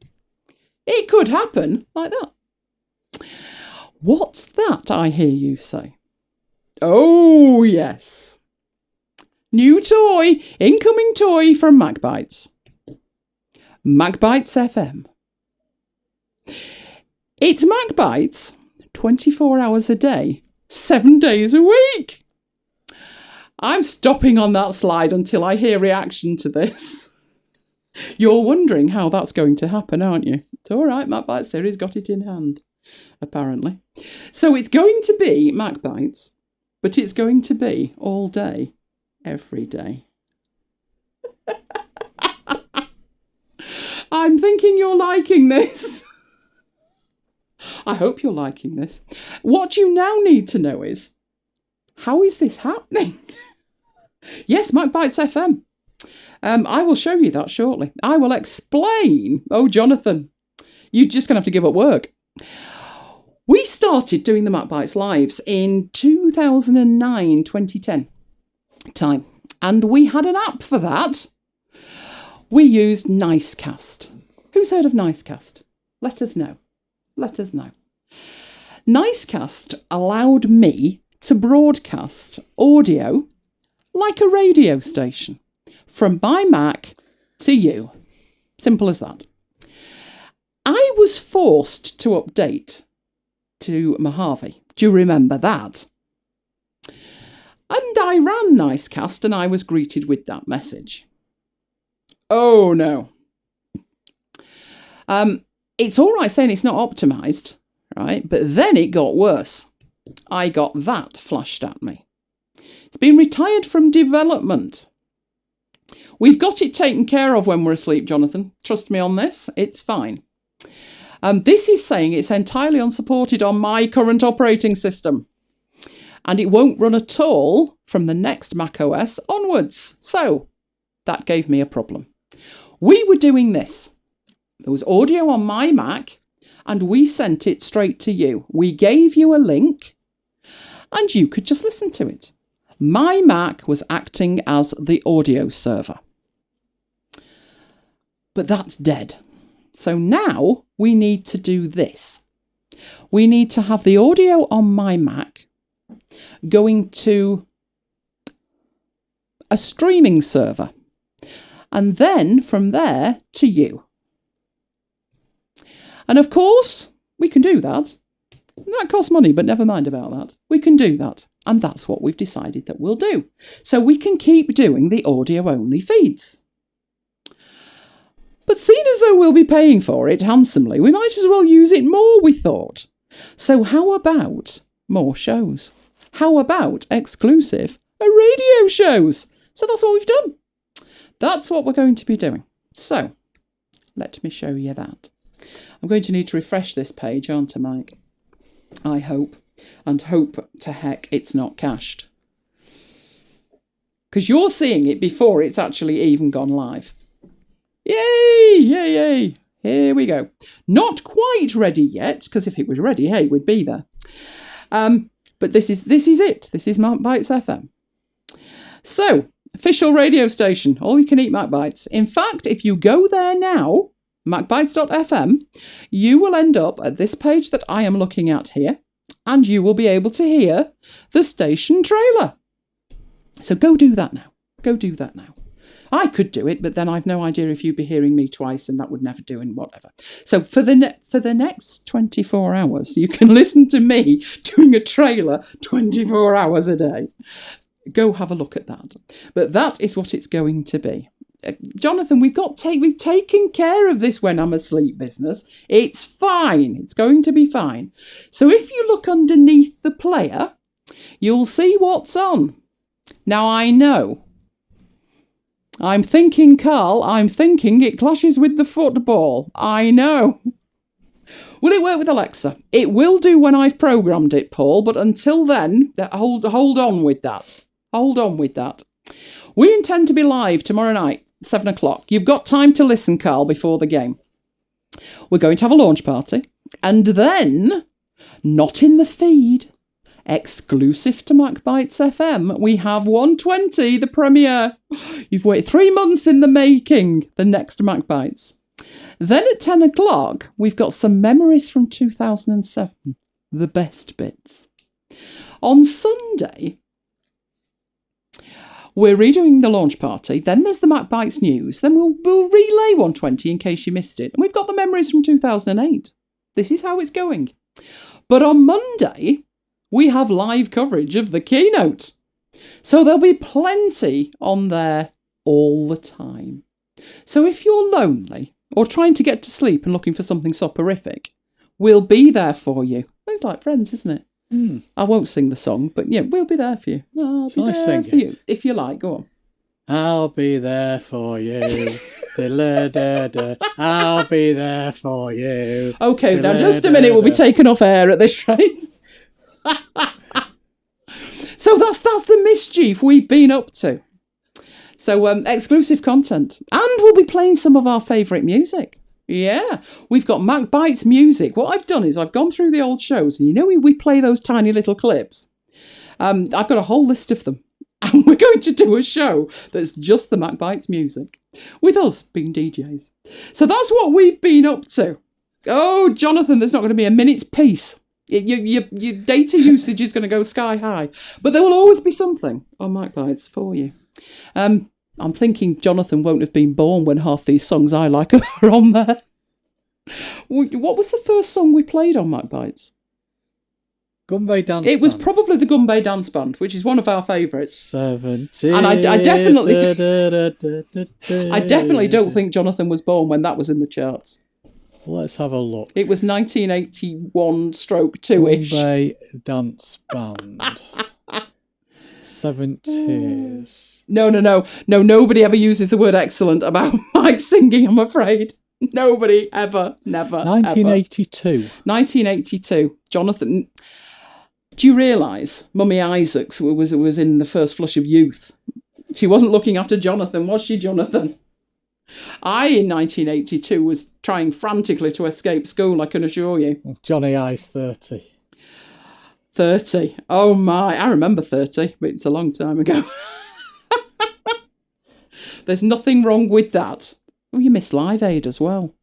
Speaker 1: It could happen like that. What's that, I hear you say? Oh, yes. New toy, incoming toy from MacBites. MacBites FM. It's MacBites 24 hours a day, 7 days a week. I'm stopping on that slide until I hear reaction to this. You're wondering how that's going to happen, aren't you? It's all right, MacBites series got it in hand, apparently. So it's going to be MacBites, but it's going to be all day, every day. I'm thinking you're liking this. I hope you're liking this. What you now need to know is, how is this happening? Yes, MacBites FM. I will show you that shortly. I will explain. Oh, Jonathan, you're just going to have to give up work. We started doing the MacBites lives in 2009, 2010 time. And we had an app for that. We used Nicecast. Who's heard of Nicecast? Let us know. Let us know. Nicecast allowed me to broadcast audio like a radio station from my Mac to you. Simple as that. I was forced to update to Mojave. Do you remember that? And I ran Nicecast and I was greeted with that message. Oh no. It's all right saying it's not optimised, right? But then it got worse. I got that flashed at me. It's been retired from development. We've got it taken care of when we're asleep, Jonathan. Trust me on this. It's fine. This is saying it's entirely unsupported on my current operating system. And it won't run at all from the next macOS onwards. So that gave me a problem. We were doing this. There was audio on my Mac and we sent it straight to you. We gave you a link and you could just listen to it. My Mac was acting as the audio server. But that's dead. So now we need to do this. We need to have the audio on my Mac going to a streaming server. And then from there to you. And of course, we can do that. That costs money, but never mind about that. We can do that. And that's what we've decided that we'll do. So we can keep doing the audio-only feeds. But seeing as though we'll be paying for it handsomely, we might as well use it more, we thought. So how about more shows? How about exclusive radio shows? So that's what we've done. That's what we're going to be doing. So let me show you that. I'm going to need to refresh this page, aren't I, Mike? I hope. And hope to heck it's not cached. Because you're seeing it before it's actually even gone live. Yay! Yay, yay. Here we go. Not quite ready yet, because if it was ready, hey, we'd be there. But this is it. This is MacBites FM. So, official radio station, all you can eat MacBites. In fact, if you go there now, macbites.fm, you will end up at this page that I am looking at here, and you will be able to hear the station trailer. So go do that now. Go do that now. I could do it, but then I've no idea if you'd be hearing me twice, and that would never do, and whatever. So for the next 24 hours, you can listen to me doing a trailer 24 hours a day. Go have a look at that. But that is what it's going to be. Jonathan, we've taken care of this when I'm asleep business. It's fine. It's going to be fine. So if you look underneath the player, you'll see what's on. Now I know. I'm thinking, Carl, it clashes with the football. I know. Will it work with Alexa? It will do when I've programmed it, Paul, but until then, hold on with that. Hold on with that. We intend to be live tomorrow night, 7 o'clock. You've got time to listen, Carl, before the game. We're going to have a launch party. And then, not in the feed, exclusive to MacBites FM, we have 120, the premiere. You've waited 3 months in the making, the next MacBites. Then at 10 o'clock, we've got some memories from 2007, the best bits. On Sunday, we're redoing the launch party. Then there's the MacBites news. Then we'll relay 120 in case you missed it. And we've got the memories from 2008. This is how it's going. But on Monday, we have live coverage of the keynote. So there'll be plenty on there all the time. So if you're lonely or trying to get to sleep and looking for something soporific, we'll be there for you. It's like Friends, isn't it? Mm. I won't sing the song, but yeah, we'll be there for you. I'll be there for you. If you like, go on.
Speaker 2: I'll be there for you. I'll be there for you.
Speaker 1: Okay, now just a minute, we'll be taken off air at this rate. So that's the mischief we've been up to. So exclusive content. And we'll be playing some of our favourite music. Yeah, we've got MacBites music. What I've done is I've gone through the old shows, and you know we play those tiny little clips. I've got a whole list of them. And we're going to do a show that's just the MacBites music, with us being DJs. So that's what we've been up to. Oh, Jonathan, there's not going to be a minute's peace. Your data usage is going to go sky high. But there will always be something on MacBites for you. I'm thinking Jonathan won't have been born when half these songs I like are on there. What was the first song we played on MacBites?
Speaker 2: Gumbay Dance
Speaker 1: It was
Speaker 2: Band.
Speaker 1: probably the Gumbay Dance Band, which is one of our favourites.
Speaker 2: 70.
Speaker 1: And I definitely don't think Jonathan was born when that was in the charts.
Speaker 2: Let's have a look.
Speaker 1: It was 1981/2-ish.
Speaker 2: Gumbay Dance Band. 70s.
Speaker 1: No, nobody ever uses the word excellent about Mike singing, I'm afraid. Nobody, ever, never,
Speaker 2: 1982.
Speaker 1: Ever. 1982. Jonathan... Do you realise Mummy Isaacs was in the first flush of youth? She wasn't looking after Jonathan, was she, Jonathan? I, in 1982, was trying frantically to escape school, I can assure you.
Speaker 2: Johnny I's 30.
Speaker 1: 30. Oh, my. I remember 30, but it's a long time ago. There's nothing wrong with that. Oh, you missed Live Aid as well.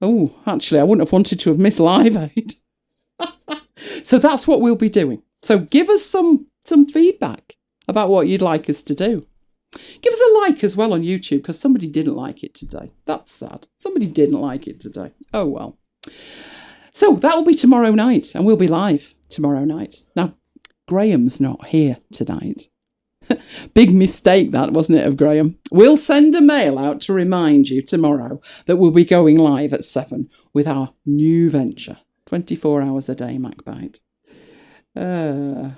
Speaker 1: Oh, actually, I wouldn't have wanted to have missed Live Aid. So that's what we'll be doing. So give us some feedback about what you'd like us to do. Give us a like as well on YouTube, because somebody didn't like it today. That's sad. Somebody didn't like it today. Oh, well. So that'll be tomorrow night, and we'll be live tomorrow night. Now, Graham's not here tonight. Big mistake that, wasn't it, of Graham? We'll send a mail out to remind you tomorrow that we'll be going live at 7 with our new venture. 24 hours a day, MacBite. Oh,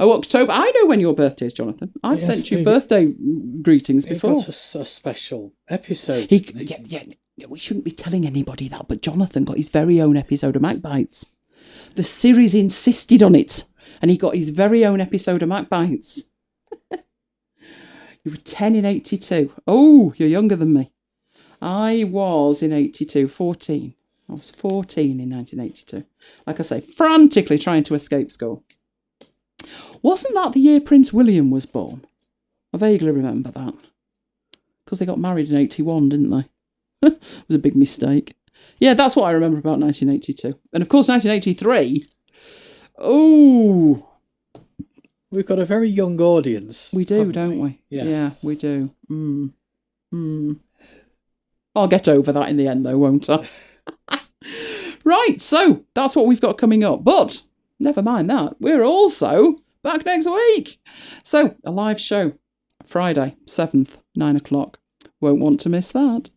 Speaker 1: October. I know when your birthday is, Jonathan. I've sent you birthday greetings before.
Speaker 2: It was a special episode.
Speaker 1: We shouldn't be telling anybody that, but Jonathan got his very own episode of MacBites. The series insisted on it, and he got his very own episode of MacBites. You were 10 in 82. Oh, you're younger than me. I was in 82, 14. I was 14 in 1982. Like I say, frantically trying to escape school. Wasn't that the year Prince William was born? I vaguely remember that. Because they got married in 81, didn't they? It was a big mistake. Yeah, that's what I remember about 1982. And of course, 1983. Oh,
Speaker 2: we've got a very young audience.
Speaker 1: We do, don't we? Yeah, we do. I'll get over that in the end, though, won't I? Right, so that's what we've got coming up. But never mind that. We're also back next week. So a live show, Friday, 7th, 9 o'clock. Won't want to miss that.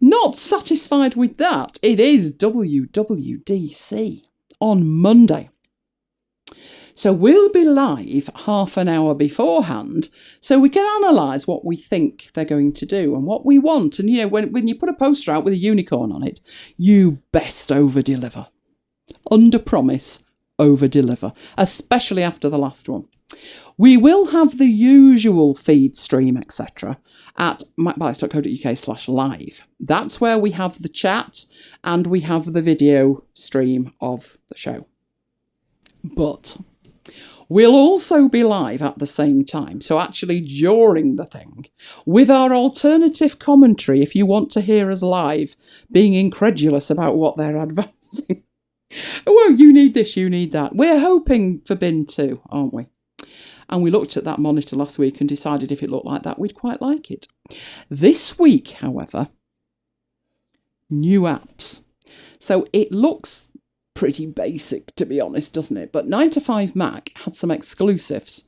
Speaker 1: Not satisfied with that, it is WWDC on Monday. So we'll be live half an hour beforehand so we can analyse what we think they're going to do and what we want. And, you know, when you put a poster out with a unicorn on it, you best over-deliver. Under-promise, over-deliver, especially after the last one. We will have the usual feed stream, etc. at macbites.co.uk/live. That's where we have the chat and we have the video stream of the show. But we'll also be live at the same time, so actually during the thing, with our alternative commentary if you want to hear us live, being incredulous about what they're advancing. Well, you need this, you need that. We're hoping for bin 2, aren't we? And we looked at that monitor last week and decided if it looked like that, we'd quite like it. This week, however, new apps. So it looks pretty basic, to be honest, doesn't it? But 9to5Mac had some exclusives.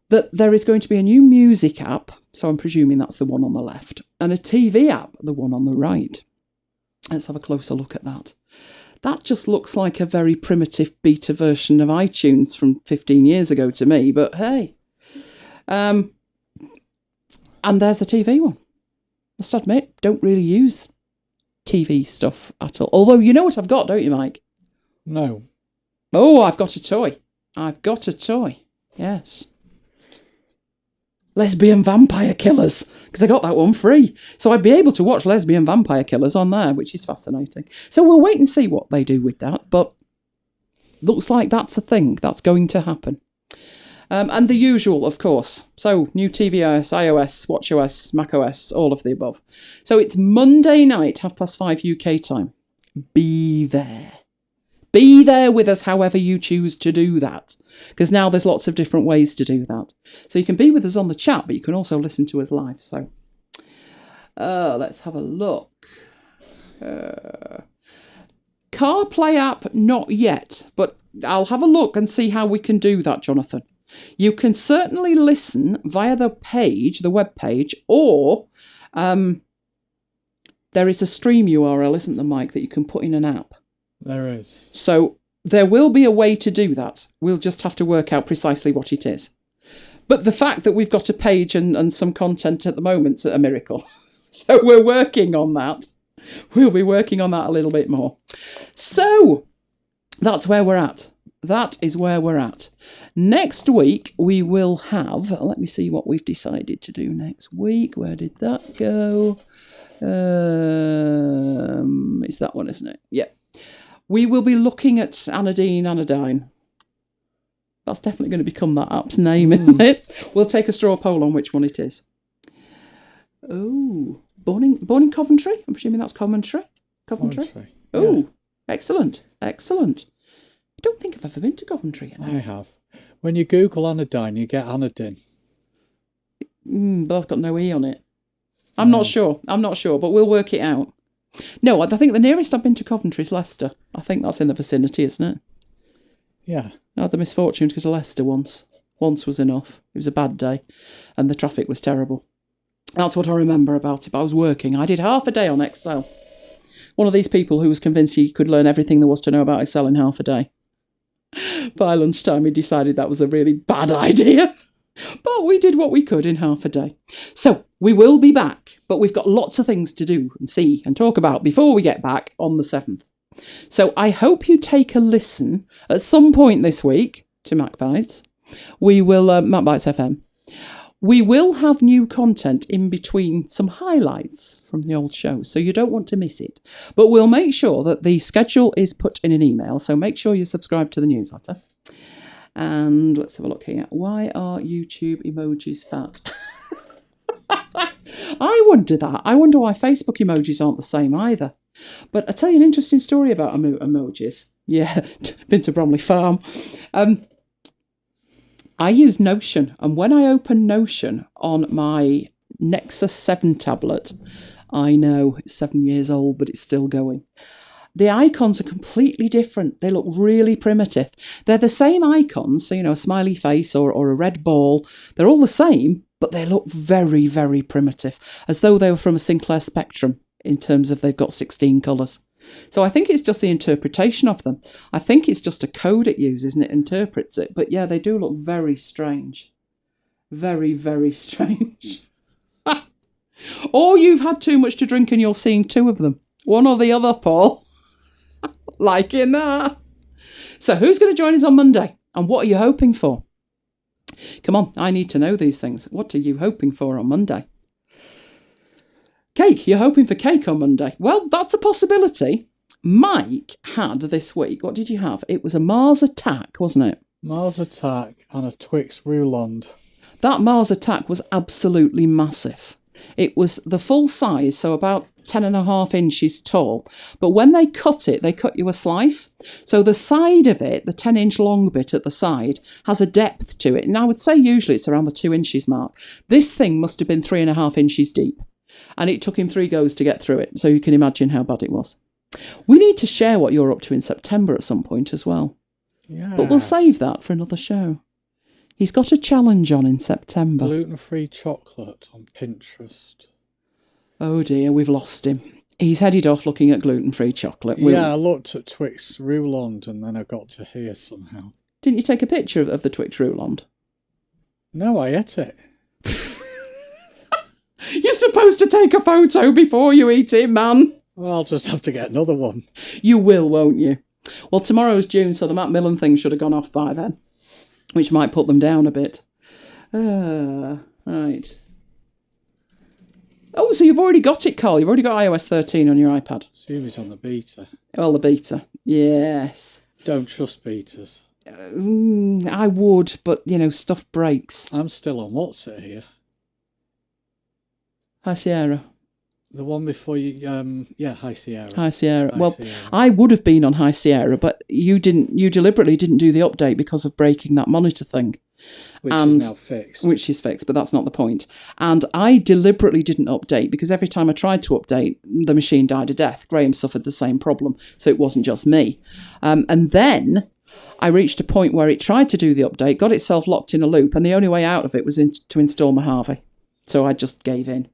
Speaker 1: That there is going to be a new music app, so I'm presuming that's the one on the left, and a TV app, the one on the right. Let's have a closer look at that. That just looks like a very primitive beta version of iTunes from 15 years ago to me, but hey. And there's the TV one. Must admit, don't really use TV stuff at all. Although, you know what I've got, don't you, Mike?
Speaker 2: No.
Speaker 1: Oh, I've got a toy. I've got a toy. Yes. Lesbian Vampire Killers, because I got that one free. So I'd be able to watch Lesbian Vampire Killers on there, which is fascinating. So we'll wait and see what they do with that, but looks like that's a thing that's going to happen. And the usual, of course. So new tvOS, iOS, watchOS, macOS, all of the above. So it's Monday night, 5:30 UK time. Be there. Be there with us however you choose to do that. Because now there's lots of different ways to do that. So you can be with us on the chat, but you can also listen to us live. So let's have a look. CarPlay app, not yet. But I'll have a look and see how we can do that, Jonathan. You can certainly listen via the page, the web page, or there is a stream URL, isn't there, Mike, that you can put in an app.
Speaker 2: There is.
Speaker 1: So there will be a way to do that. We'll just have to work out precisely what it is. But the fact that we've got a page and some content at the moment's a miracle. So we're working on that. We'll be working on that a little bit more. So that's where we're at. That is where we're at. Next week we will have, let me see what we've decided to do next week. Where did that go? It's that one, isn't it? Yeah. We will be looking at Amadine. That's definitely going to become that app's name, isn't it? We'll take a straw poll on which one it is. Oh, born in Coventry? I'm assuming that's Coventry. Coventry. Oh, yeah. Excellent. Excellent. I don't think I've ever been to Coventry yet.
Speaker 2: I have. When you Google Amadine, you get Amadine.
Speaker 1: But that's got no E on it. I'm not sure, but we'll work it out. No, I think the nearest I've been to Coventry is Leicester. I think that's in the vicinity, isn't it?
Speaker 2: Yeah.
Speaker 1: I had the misfortune to go to Leicester once. Once was enough. It was a bad day, and the traffic was terrible. That's what I remember about it. But I was working. I did half a day on Excel. One of these people who was convinced he could learn everything there was to know about Excel in half a day. By lunchtime, he decided that was a really bad idea. But we did what we could in half a day. So we will be back, but we've got lots of things to do and see and talk about before we get back on the 7th. So I hope you take a listen at some point this week to MacBites. We will, MacBites FM. We will have new content in between some highlights from the old show, so you don't want to miss it. But we'll make sure that the schedule is put in an email, so make sure you subscribe to the newsletter. And let's have a look here. Why are YouTube emojis fat? I wonder that. I wonder why Facebook emojis aren't the same either. But I'll tell you an interesting story about emojis. Yeah, been to Bromley Farm. I use Notion, and when I open Notion on my Nexus 7 tablet, I know it's 7 years old, but it's still going. The icons are completely different. They look really primitive. They're the same icons, so, you know, a smiley face or a red ball. They're all the same, but they look very, very primitive, as though they were from a Sinclair Spectrum in terms of they've got 16 colours. So I think it's just the interpretation of them. I think it's just a code it uses and it interprets it. But yeah, they do look very strange. Very, very strange. Or you've had too much to drink and you're seeing two of them. One or the other, Paul. Liking that. So who's going to join us on Monday? And what are you hoping for? Come on, I need to know these things. What are you hoping for on Monday? Cake. You're hoping for cake on Monday. Well, that's a possibility. Mike had this week, what did you have? It was a Mars Attack, wasn't it?
Speaker 2: Mars Attack and a Twix Rouland.
Speaker 1: That Mars Attack was absolutely massive. It was the full size, so about 10.5 inches tall. But when they cut it, they cut you a slice. So the side of it, the 10-inch long bit at the side, has a depth to it. And I would say usually it's around the 2 inches mark. This thing must have been 3.5 inches deep. And it took him 3 goes to get through it. So you can imagine how bad it was. We need to share what you're up to in September at some point as well.
Speaker 2: Yeah.
Speaker 1: But we'll save that for another show. He's got a challenge on in September.
Speaker 2: Gluten-free chocolate on Pinterest.
Speaker 1: Oh dear, we've lost him. He's headed off looking at gluten-free chocolate.
Speaker 2: Yeah, I looked at Twix Rouland and then I got to here somehow.
Speaker 1: Didn't you take a picture of the Twix Rouland?
Speaker 2: No, I ate it.
Speaker 1: You're supposed to take a photo before you eat it, man.
Speaker 2: Well, I'll just have to get another one.
Speaker 1: You will, won't you? Well, tomorrow's June, so the Macmillan thing should have gone off by then, which might put them down a bit. Right. Oh, so you've already got it, Carl. You've already got iOS 13 on your iPad.
Speaker 2: Assume it's on the beta.
Speaker 1: Well, the beta. Yes.
Speaker 2: Don't trust betas.
Speaker 1: I would, but, stuff breaks.
Speaker 2: I'm still on what's it here?
Speaker 1: High Sierra.
Speaker 2: The one before you, High Sierra.
Speaker 1: High Sierra.
Speaker 2: High
Speaker 1: Well,
Speaker 2: Sierra.
Speaker 1: I would have been on High Sierra, but you deliberately didn't do the update because of breaking that monitor thing.
Speaker 2: Which is now fixed.
Speaker 1: Which is fixed, but that's not the point. And I deliberately didn't update because every time I tried to update, the machine died a death. Graham suffered the same problem, so it wasn't just me. And then I reached a point where it tried to do the update, got itself locked in a loop, and the only way out of it was to install Mojave. So I just gave in.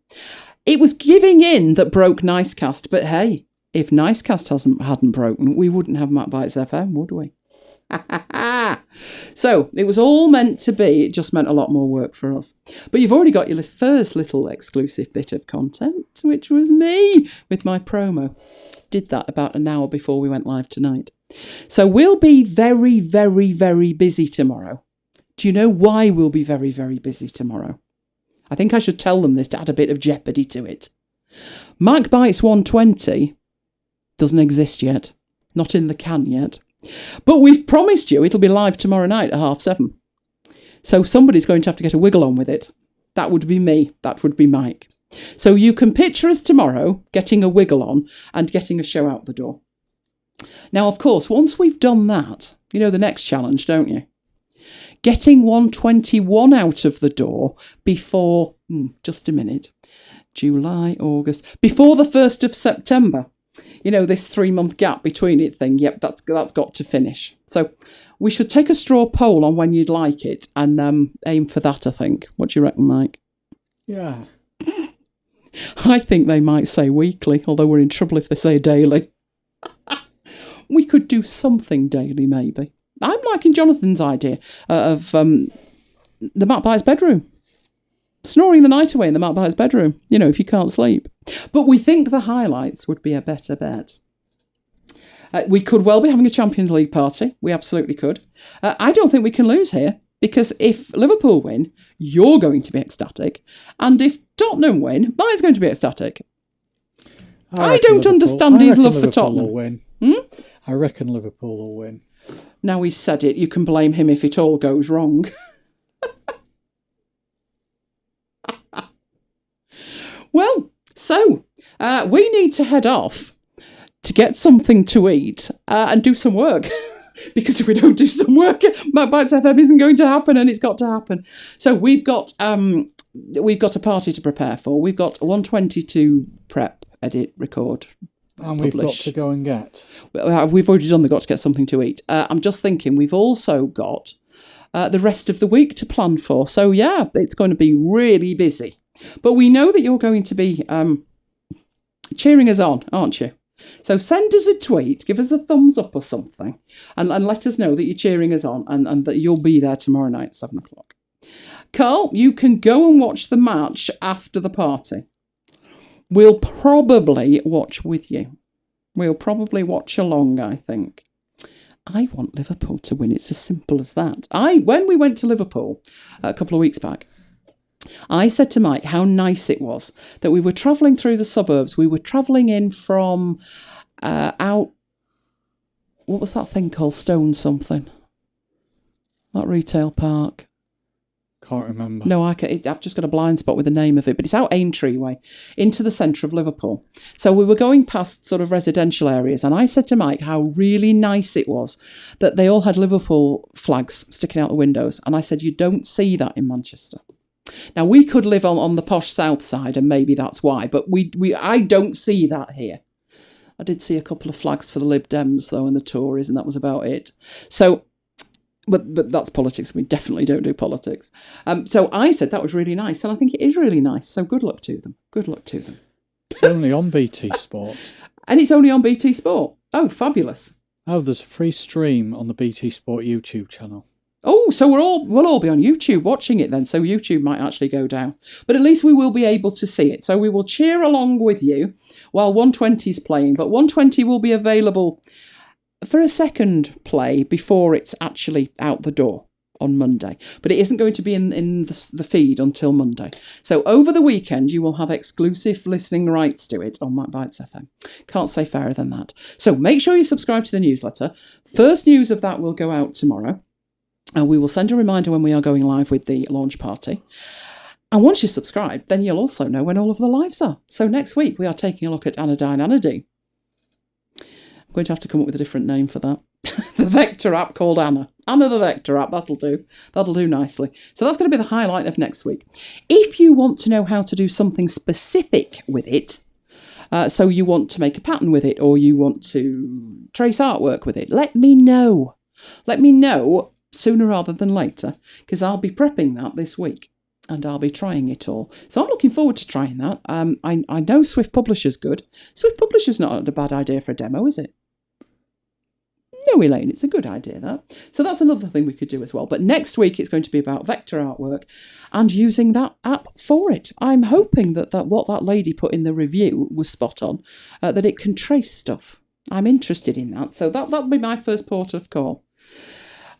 Speaker 1: It was giving in that broke Nicecast, but hey, if Nicecast hadn't broken, we wouldn't have MacBites FM, would we? So it was all meant to be. It just meant a lot more work for us. But you've already got your first little exclusive bit of content, which was me with my promo. Did that about an hour before we went live tonight. So we'll be very, very, very busy tomorrow. Do you know why we'll be very, very busy tomorrow? I think I should tell them this to add a bit of jeopardy to it. MacBites 120 doesn't exist yet. Not in the can yet. But we've promised you it'll be live tomorrow night at 7:30. So somebody's going to have to get a wiggle on with it. That would be me. That would be Mike. So you can picture us tomorrow getting a wiggle on and getting a show out the door. Now, of course, once we've done that, you know the next challenge, don't you? Getting 121 out of the door before, just a minute, July, August, before the 1st of September. You know, this 3-month gap between it thing. Yep, that's got to finish. So we should take a straw poll on when you'd like it and aim for that, I think. What do you reckon, Mike?
Speaker 2: Yeah.
Speaker 1: I think they might say weekly, although we're in trouble if they say daily. We could do something daily, maybe. I'm liking Jonathan's idea of the MacBites bedroom. Snoring the night away in the MacBites bedroom, if you can't sleep. But we think the highlights would be a better bet. We could well be having a Champions League party. We absolutely could. I don't think we can lose here, because if Liverpool win, you're going to be ecstatic. And if Tottenham win, Mike's going to be ecstatic. I don't understand his love for Tottenham.
Speaker 2: Will win. I reckon Liverpool will win.
Speaker 1: Now he's said it, you can blame him if it all goes wrong. Well, so we need to head off to get something to eat and do some work. Because if we don't do some work, MacBites FM isn't going to happen, and it's got to happen. So we've got a party to prepare for. We've got 122 prep, edit, record.
Speaker 2: And we've got to go and get.
Speaker 1: We've already done the got to get something to eat. I'm just thinking we've also got the rest of the week to plan for. So yeah, it's going to be really busy. But we know that you're going to be cheering us on, aren't you? So send us a tweet, give us a thumbs up or something, and let us know that you're cheering us on and that you'll be there tomorrow night at 7 o'clock. Carl, you can go and watch the match after the party. We'll probably watch with you. We'll probably watch along, I think. I want Liverpool to win. It's as simple as that. When we went to Liverpool a couple of weeks back, I said to Mike how nice it was that we were travelling through the suburbs. We were travelling in from out... What was that thing called? Stone something. That retail park.
Speaker 2: Can't remember.
Speaker 1: No, I've just got a blind spot with the name of it, but it's out Aintree way, into the centre of Liverpool. So we were going past sort of residential areas, and I said to Mike how really nice it was that they all had Liverpool flags sticking out the windows. And I said, you don't see that in Manchester. Now, we could live on the posh south side, and maybe that's why, but I don't see that here. I did see a couple of flags for the Lib Dems, though, and the Tories, and that was about it. So... But that's politics. We definitely don't do politics. So I said that was really nice, and I think it is really nice. So good luck to them. Good luck to them.
Speaker 2: It's only on BT Sport.
Speaker 1: And it's only on BT Sport. Oh, fabulous.
Speaker 2: Oh, there's a free stream on the BT Sport YouTube channel.
Speaker 1: Oh, so we'll all be on YouTube watching it then. So YouTube might actually go down. But at least we will be able to see it. So we will cheer along with you while 120 is playing. But 120 will be available for a second play before it's actually out the door on Monday. But it isn't going to be in the feed until Monday. So over the weekend, you will have exclusive listening rights to it on MacBites FM. Can't say fairer than that. So make sure you subscribe to the newsletter. First news of that will go out tomorrow. And we will send a reminder when we are going live with the launch party. And once you subscribe, then you'll also know when all of the lives are. So next week, we are taking a look at Amadine. I'm going to have to come up with a different name for that. The Vector app called Anna. Anna the Vector app, that'll do. That'll do nicely. So that's going to be the highlight of next week. If you want to know how to do something specific with it, so you want to make a pattern with it, or you want to trace artwork with it, let me know. Let me know sooner rather than later, because I'll be prepping that this week. And I'll be trying it all. So I'm looking forward to trying that. I know Swift Publisher's good. Swift Publisher's not a bad idea for a demo, is it? No, Elaine, it's a good idea, that. So that's another thing we could do as well. But next week, it's going to be about vector artwork and using that app for it. I'm hoping that what that lady put in the review was spot on, that it can trace stuff. I'm interested in that. So that'll be my first port of call.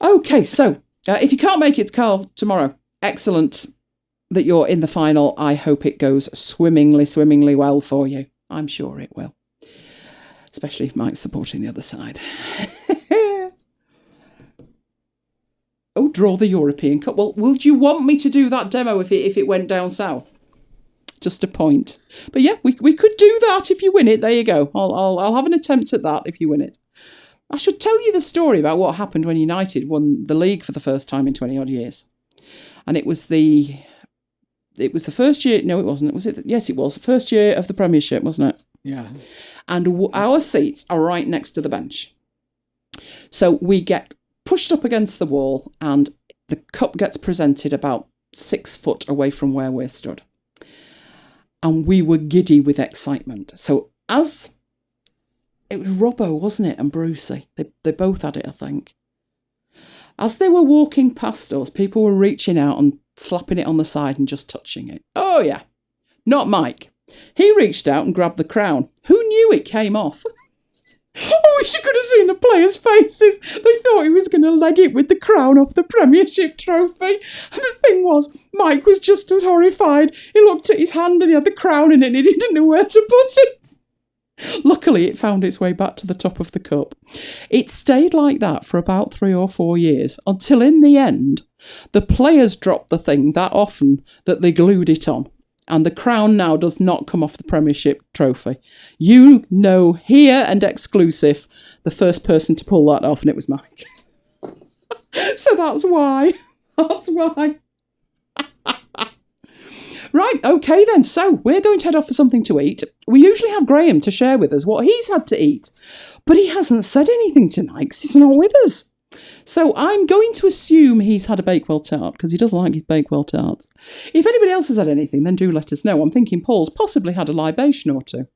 Speaker 1: Okay, so if you can't make it, Carl, tomorrow, excellent that you're in the final. I hope it goes swimmingly well for you. I'm sure it will. Especially if Mike's supporting the other side. Oh, draw the European Cup. Well, would you want me to do that demo if it went down south? Just a point. But yeah, we could do that if you win it. There you go. I'll have an attempt at that if you win it. I should tell you the story about what happened when United won the league for the first time in 20 odd years. And it was the first year. No, it wasn't. Was it? Yes, it was. The first year of the Premiership, wasn't it?
Speaker 2: Yeah.
Speaker 1: And our seats are right next to the bench. So we get pushed up against the wall and the cup gets presented about 6 foot away from where we're stood. And we were giddy with excitement. So it was Robbo, wasn't it? And Brucey. They both had it, I think. As they were walking past us, people were reaching out and slapping it on the side and just touching it. Oh, yeah. Not Mike. He reached out and grabbed the crown. Who knew it came off? Oh, you could have seen the players' faces. They thought he was going to leg it with the crown off the Premiership trophy. And the thing was, Mike was just as horrified. He looked at his hand and he had the crown in it and he didn't know where to put it. Luckily, it found its way back to the top of the cup. It stayed like that for about 3 or 4 years, until in the end, the players dropped the thing that often that they glued it on. And the crown now does not come off the Premiership trophy. You know, here and exclusive, the first person to pull that off, and it was Mike. So that's why. That's why. Right, okay then. So we're going to head off for something to eat. We usually have Graham to share with us what he's had to eat. But he hasn't said anything tonight because he's not with us. So I'm going to assume he's had a Bakewell tart because he does like his Bakewell tarts. If anybody else has had anything, then do let us know. I'm thinking Paul's possibly had a libation or two,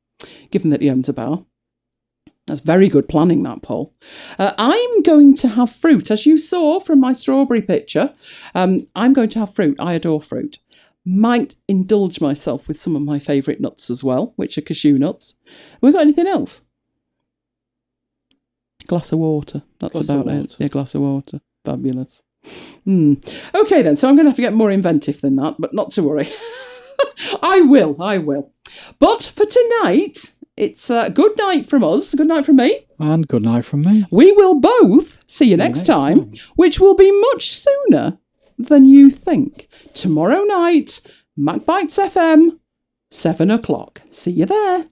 Speaker 1: given that he owns a bar. That's very good planning, that, Paul. I'm going to have fruit, as you saw from my strawberry picture. I'm going to have fruit. I adore fruit. Might indulge myself with some of my favourite nuts as well, which are cashew nuts. Have we got anything else? Glass of water. That's about it. Yeah, glass of water. Fabulous. Okay then, so I'm going to have to get more inventive than that, but not to worry. I will. But for tonight, it's good night from us, good night from me.
Speaker 2: And good night from me.
Speaker 1: We will both see you next time, which will be much sooner than you think. Tomorrow night, MacBites FM, 7 o'clock. See you there.